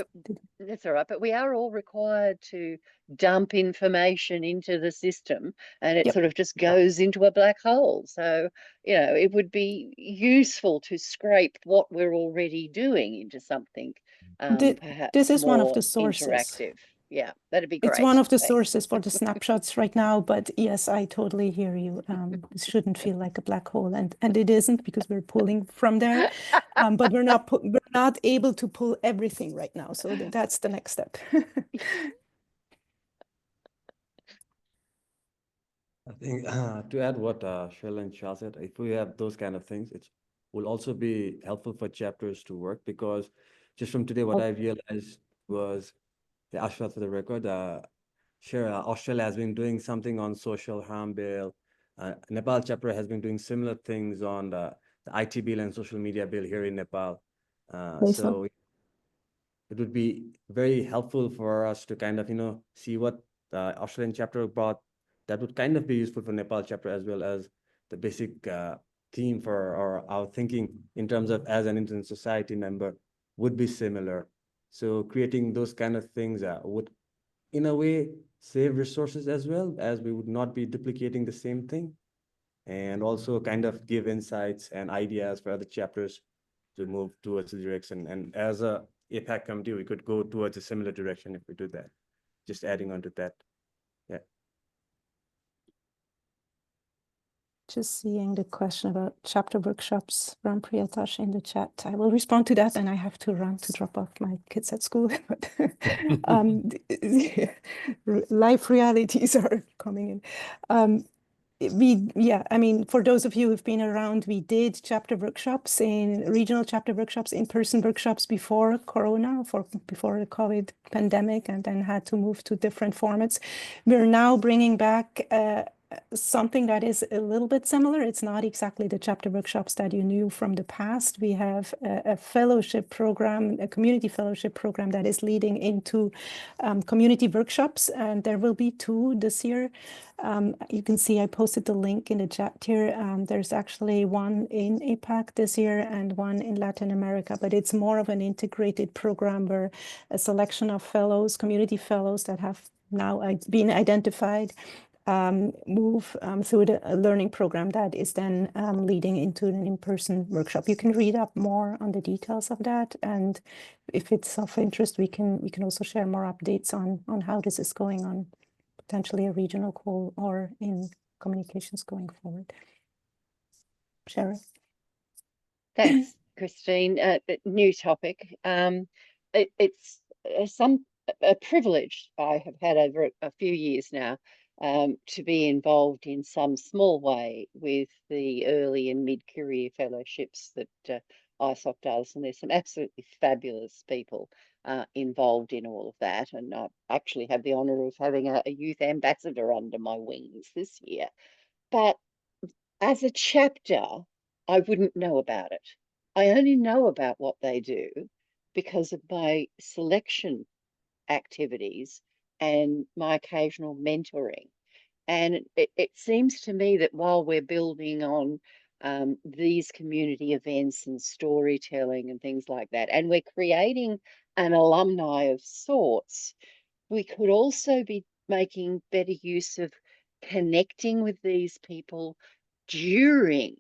That's all right, but we are all required to dump information into the system, and it sort of just goes into a black hole. So, it would be useful to scrape what we're already doing into something perhaps this is one of more the sources. interactive. Yeah, that'd be great. It's one of the Thanks. sources for the snapshots right now, but yes, I totally hear you. It shouldn't feel like a black hole, and it isn't, because we're pulling from there, but we're not able to pull everything right now. So that's the next step. I think to add what Shell and Shah said, if we have those kind of things, it will also be helpful for chapters to work, because just from today, what I realized was, the Ashwa for the record, sure, Australia has been doing something on social harm bill. Nepal chapter has been doing similar things on the IT bill and social media bill here in Nepal. So it would be very helpful for us to kind of, see what the Australian chapter brought. That would kind of be useful for Nepal chapter, as well as the basic theme for our thinking in terms of as an internet society member would be similar. So creating those kind of things would, in a way, save resources, as well as we would not be duplicating the same thing, and also kind of give insights and ideas for other chapters to move towards the direction. And as a APAC committee, we could go towards a similar direction if we do that. Just adding on to that. Yeah. Just seeing the question about chapter workshops from Priyatash in the chat. I will respond to that, and I have to run to drop off my kids at school. Life realities are coming in. For those of you who've been around, we did chapter workshops, regional chapter workshops, in-person workshops before Corona, before the COVID pandemic, and then had to move to different formats. We're now bringing back something that is a little bit similar. It's not exactly the chapter workshops that you knew from the past. We have a fellowship program, a community fellowship program that is leading into community workshops, and there will be 2 this year. You can see I posted the link in the chat here. There's actually one in APAC this year and one in Latin America, but it's more of an integrated program where a selection of fellows, community fellows that have now been identified, move through the learning program that is then leading into an in-person workshop. You can read up more on the details of that, and if it's of interest, we can also share more updates on how this is going on, potentially a regional call or in communications going forward. Sharon. Thanks, Christine. New topic. It's a privilege I have had over a few years now to be involved in some small way with the early and mid-career fellowships that ISOC does, and there's some absolutely fabulous people involved in all of that. And I actually have the honour of having a youth ambassador under my wings this year. But as a chapter, I wouldn't know about it. I only know about what they do because of my selection activities and my occasional mentoring. And it seems to me that while we're building on these community events and storytelling and things like that, and we're creating an alumni of sorts, we could also be making better use of connecting with these people during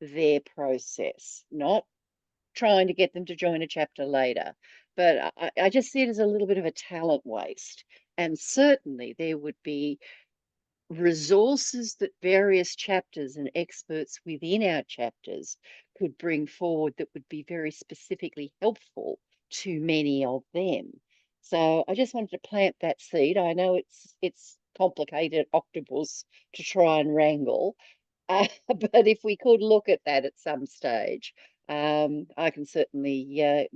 their process, not trying to get them to join a chapter later. But I just see it as a little bit of a talent waste. And certainly there would be resources that various chapters and experts within our chapters could bring forward that would be very specifically helpful to many of them. So I just wanted to plant that seed. I know it's complicated octopus to try and wrangle, but if we could look at that at some stage, I can certainly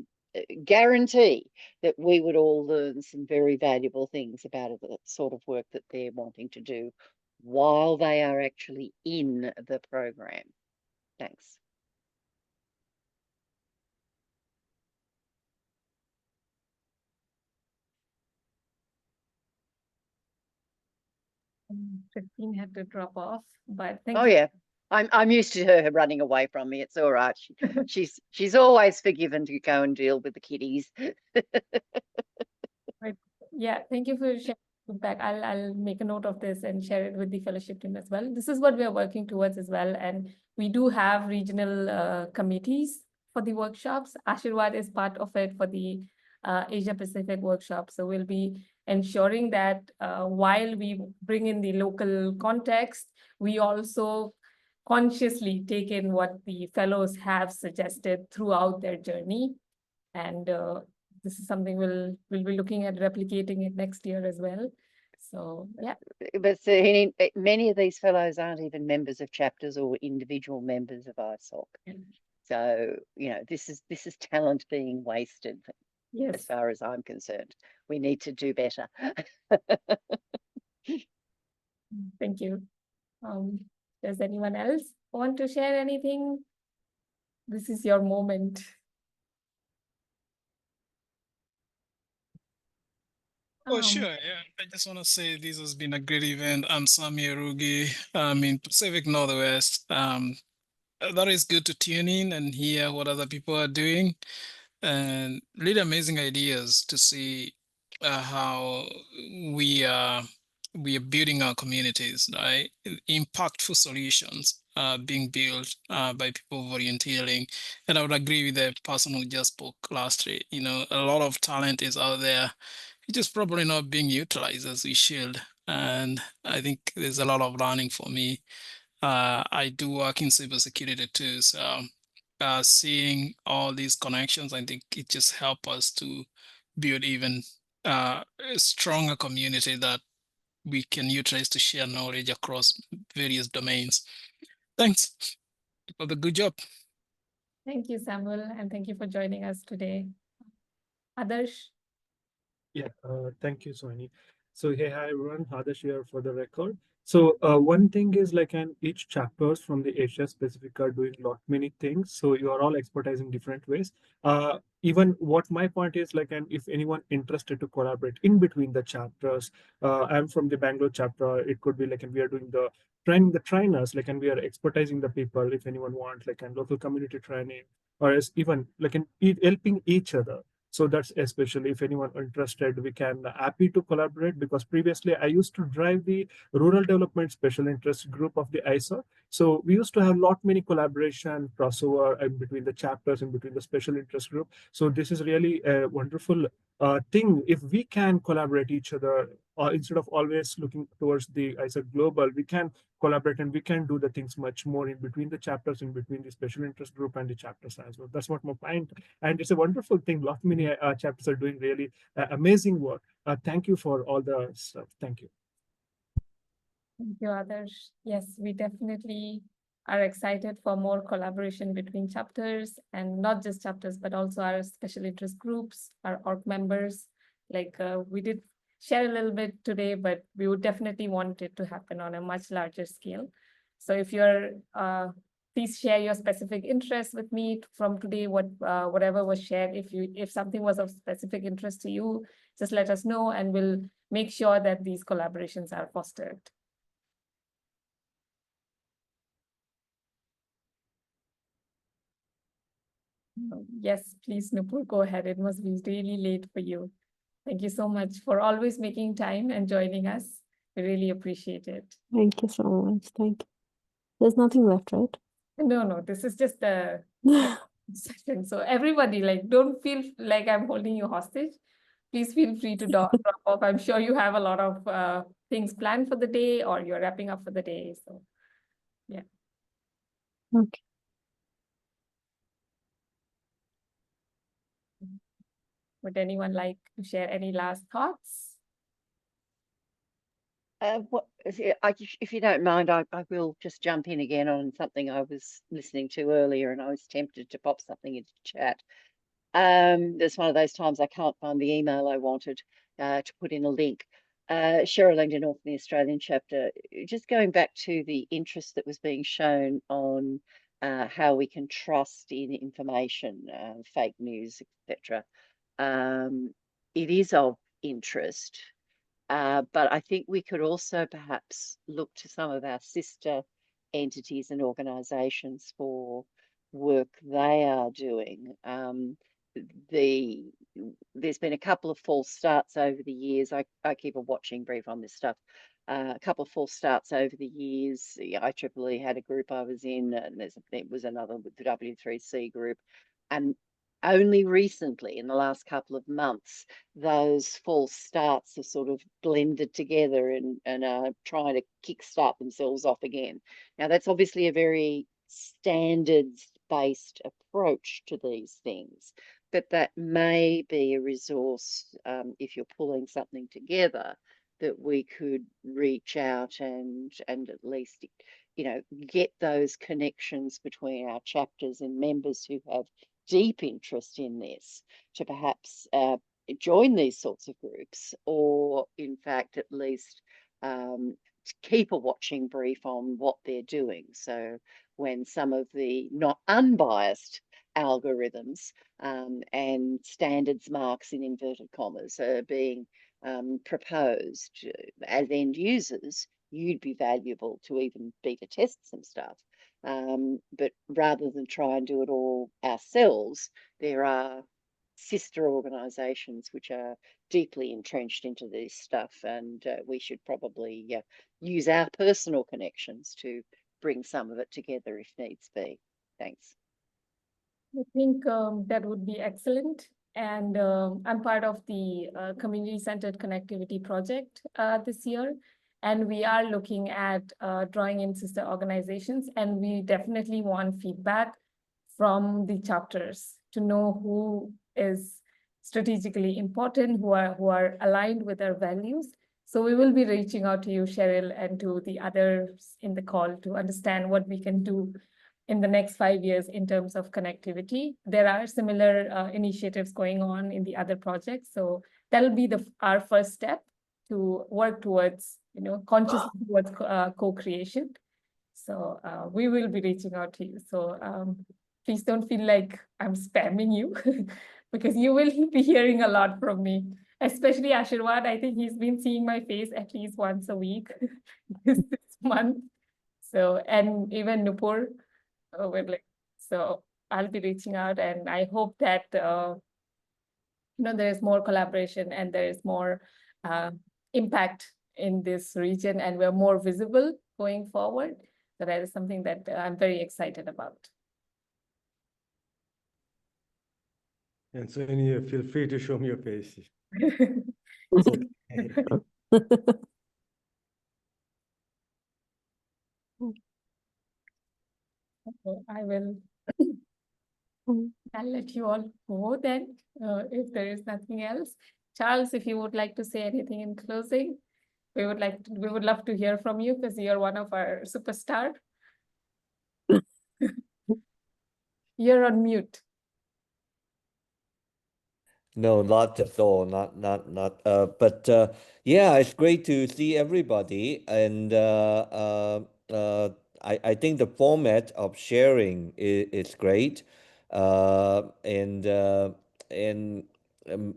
guarantee that we would all learn some very valuable things about the sort of work that they're wanting to do while they are actually in the program. Thanks. Christine had to drop off, but Oh yeah, I'm used to her running away from me. It's all right. She's always forgiven to go and deal with the kiddies. Right. Yeah, thank you for sharing feedback. I'll make a note of this and share it with the fellowship team as well. This is what we are working towards as well, and we do have regional committees for the workshops. Ashirwad is part of it for the Asia Pacific workshop. So we'll be ensuring that while we bring in the local context, we also consciously take in what the fellows have suggested throughout their journey. And this is something we'll be looking at replicating it next year as well. So yeah. But many of these fellows aren't even members of chapters or individual members of ISOC. So, you know, this is talent being wasted. Yes. As far as I'm concerned, we need to do better. Thank you. Does anyone else want to share anything? This is your moment. Oh, sure. Yeah, I just want to say this has been a great event. I'm Sami Arugi. I'm in Pacific Northwest. That is good to tune in and hear what other people are doing, and really amazing ideas to see how we are building our communities, right? Impactful solutions being built by people volunteering. And I would agree with the person who just spoke last week. You know, a lot of talent is out there. It's just probably not being utilized as we should. And I think there's a lot of learning for me. I do work in cybersecurity too, so seeing all these connections, I think it just helps us to build even a stronger community that we can utilize to share knowledge across various domains. Thanks for the good job. Thank you, Samuel, and thank you for joining us today. Adarsh? Yeah, thank you, Sohini. So hey, hi everyone, Hadish here for the record. So one thing is like, and each chapters from the Asia Pacific are doing lot many things. So you are all expertise in different ways. Even what my point is like, and if anyone interested to collaborate in between the chapters, I'm from the Bangalore chapter. It could be like, and we are doing the training the trainers, like, and we are expertising the people. If anyone wants like, and local community training, or as even like in helping each other. So that's especially if anyone interested, we can happy to collaborate, because previously I used to drive the rural development special interest group of the ISA. So we used to have lot many collaboration crossover in between the chapters, in between the special interest group. So this is really a wonderful thing. If we can collaborate each other, instead of always looking towards the ISA global, we can collaborate and we can do the things much more in between the chapters, in between the special interest group and the chapters as well. That's what my point. And it's a wonderful thing. Lot many chapters are doing really amazing work. Thank you for all the stuff. Thank you. Thank you, Adarsh. Yes, we definitely are excited for more collaboration between chapters, and not just chapters, but also our special interest groups, our org members. Like we did share a little bit today, but we would definitely want it to happen on a much larger scale. So if you're, please share your specific interests with me from today, whatever was shared. If something was of specific interest to you, just let us know and we'll make sure that these collaborations are fostered. Yes, please, Nupur, go ahead. It must be really late for you. Thank you so much for always making time and joining us. We really appreciate it. Thank you so much. Thank you. There's nothing left, right? No, this is just a session. So everybody, like, don't feel like I'm holding you hostage. Please feel free to drop off. I'm sure you have a lot of things planned for the day, or you're wrapping up for the day. So, yeah. Okay. Would anyone like to share any last thoughts? If you don't mind, I will just jump in again on something I was listening to earlier, and I was tempted to pop something into chat. There's one of those times I can't find the email I wanted to put in a link. Cheryl Langdon from the Australian chapter, just going back to the interest that was being shown on how we can trust in information, fake news, etc. It is of interest. But I think we could also perhaps look to some of our sister entities and organisations for work they are doing. There's been a couple of false starts over the years. I keep a watching brief on this stuff. A couple of false starts over the years. IEEE had a group I was in, and there was another with the W3C group. And only recently, in the last couple of months, those false starts are sort of blended together and are trying to kickstart themselves off again. Now, that's obviously a very standards-based approach to these things, but that may be a resource if you're pulling something together that we could reach out and at least, get those connections between our chapters and members who have deep interest in this to perhaps join these sorts of groups, or in fact, at least keep a watching brief on what they're doing. So when some of the not unbiased algorithms and standards marks in inverted commas are being proposed as end users, you'd be valuable to even beta test some stuff. But rather than try and do it all ourselves, there are sister organisations which are deeply entrenched into this stuff, and we should probably use our personal connections to bring some of it together if needs be. Thanks. I think that would be excellent. And I'm part of the community-centered connectivity project this year. And we are looking at drawing in sister organizations, and we definitely want feedback from the chapters to know who is strategically important, who are aligned with our values. So we will be reaching out to you, Cheryl, and to the others in the call to understand what we can do in the next 5 years in terms of connectivity. There are similar initiatives going on in the other projects. So that'll be our first step to work towards, consciously towards co-creation. So we will be reaching out to you. So please don't feel like I'm spamming you because you will be hearing a lot from me, especially Ashirwad. I think he's been seeing my face at least once a week this month. So, and even Nupur, so I'll be reaching out, and I hope that, there is more collaboration and there is more impact in this region, and we're more visible going forward. So that is something that I'm very excited about. And so feel free to show me your face. So I will, I'll let you all go then, if there is nothing else. Charles, if you would like to say anything in closing, we would love to hear from you because you're one of our superstar. You're on mute. No, not at all. Not. But yeah, it's great to see everybody, and I think the format of sharing is great, and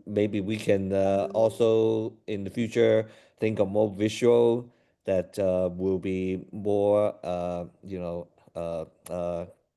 maybe we can also in the future think of more visual that will be more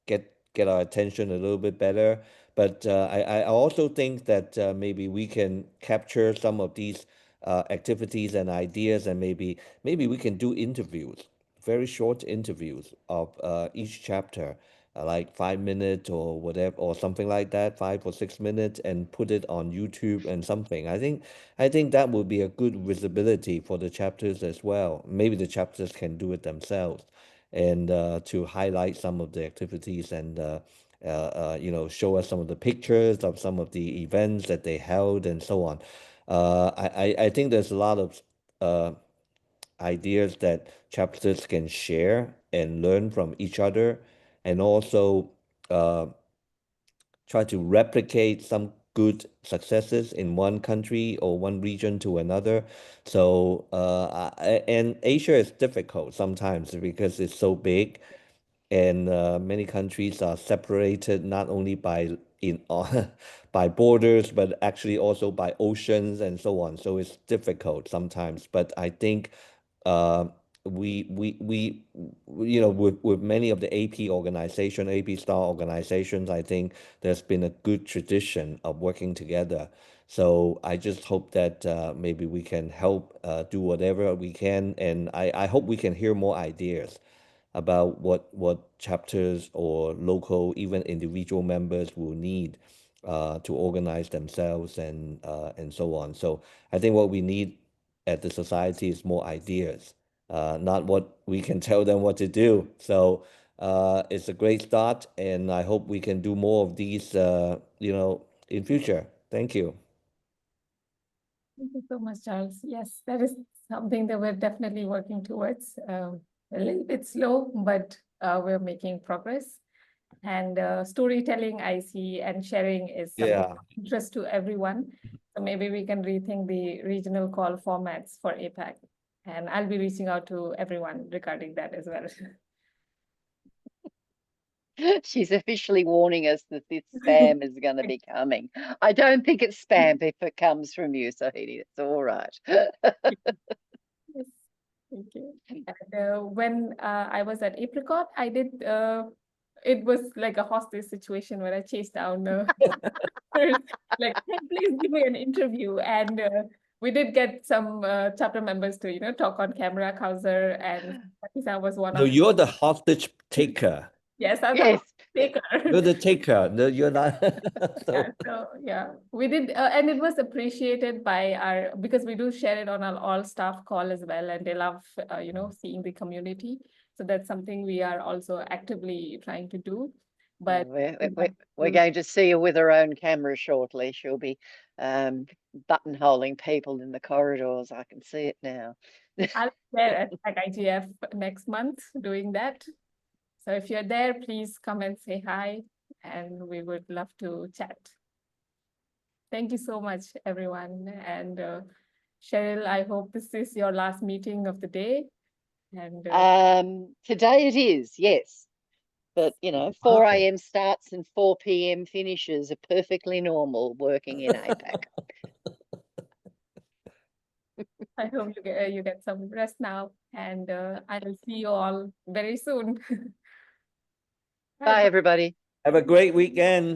get our attention a little bit better. But I also think that maybe we can capture some of these activities and ideas, and maybe we can do interviews, very short interviews of each chapter, like 5 minutes or whatever, or something like that, 5 or 6 minutes, and put it on YouTube and something. I think that would be a good visibility for the chapters as well. Maybe the chapters can do it themselves, and to highlight some of the activities and show us some of the pictures of some of the events that they held and so on. I think there's a lot of ideas that chapters can share and learn from each other, and also try to replicate some good successes in one country or one region to another. So and Asia is difficult sometimes because it's so big, and many countries are separated not only by by borders, but actually also by oceans and so on. So it's difficult sometimes. But I think uh, we with many of the AP organization, AP style organizations, I think there's been a good tradition of working together. So I just hope that maybe we can help do whatever we can, and I hope we can hear more ideas about what chapters or local, even individual members will need to organize themselves and so on. So I think what we need at the society is more ideas, not what we can tell them what to do. So it's a great start, and I hope we can do more of these, in future. Thank you. Thank you so much, Charles. Yes, that is something that we're definitely working towards. A little bit slow, but we're making progress. And storytelling, I see, and sharing is something of interest to everyone. So maybe we can rethink the regional call formats for APAC. And I'll be reaching out to everyone regarding that as well. She's officially warning us that this spam is going to be coming. I don't think it's spam if it comes from you, Sohini. It's all right. Yes, thank you. And when I was at Apricot, I did, it was like a hostage situation where I chased down like, hey, please give me an interview. And we did get some chapter members to, talk on camera. Kauser and Fatisa was one No, of you're the hostage taker. Yes, I'm Yes. the taker. You're the taker. No, you're not. Yeah, so yeah, we did, and it was appreciated by because we do share it on our all staff call as well, and they love, seeing the community. So that's something we are also actively trying to do. But we're going to see her with her own camera shortly. She'll be buttonholing people in the corridors. I can see it now. I'll be there at IGF next month doing that. So if you're there, please come and say hi, and we would love to chat. Thank you so much, everyone. And Cheryl, I hope this is your last meeting of the day. And Today it is, yes. But, you know, 4 a.m. starts and 4 p.m. finishes are perfectly normal working in APAC. I hope you get some rest now, and I will see you all very soon. Bye, everybody. Have a great weekend.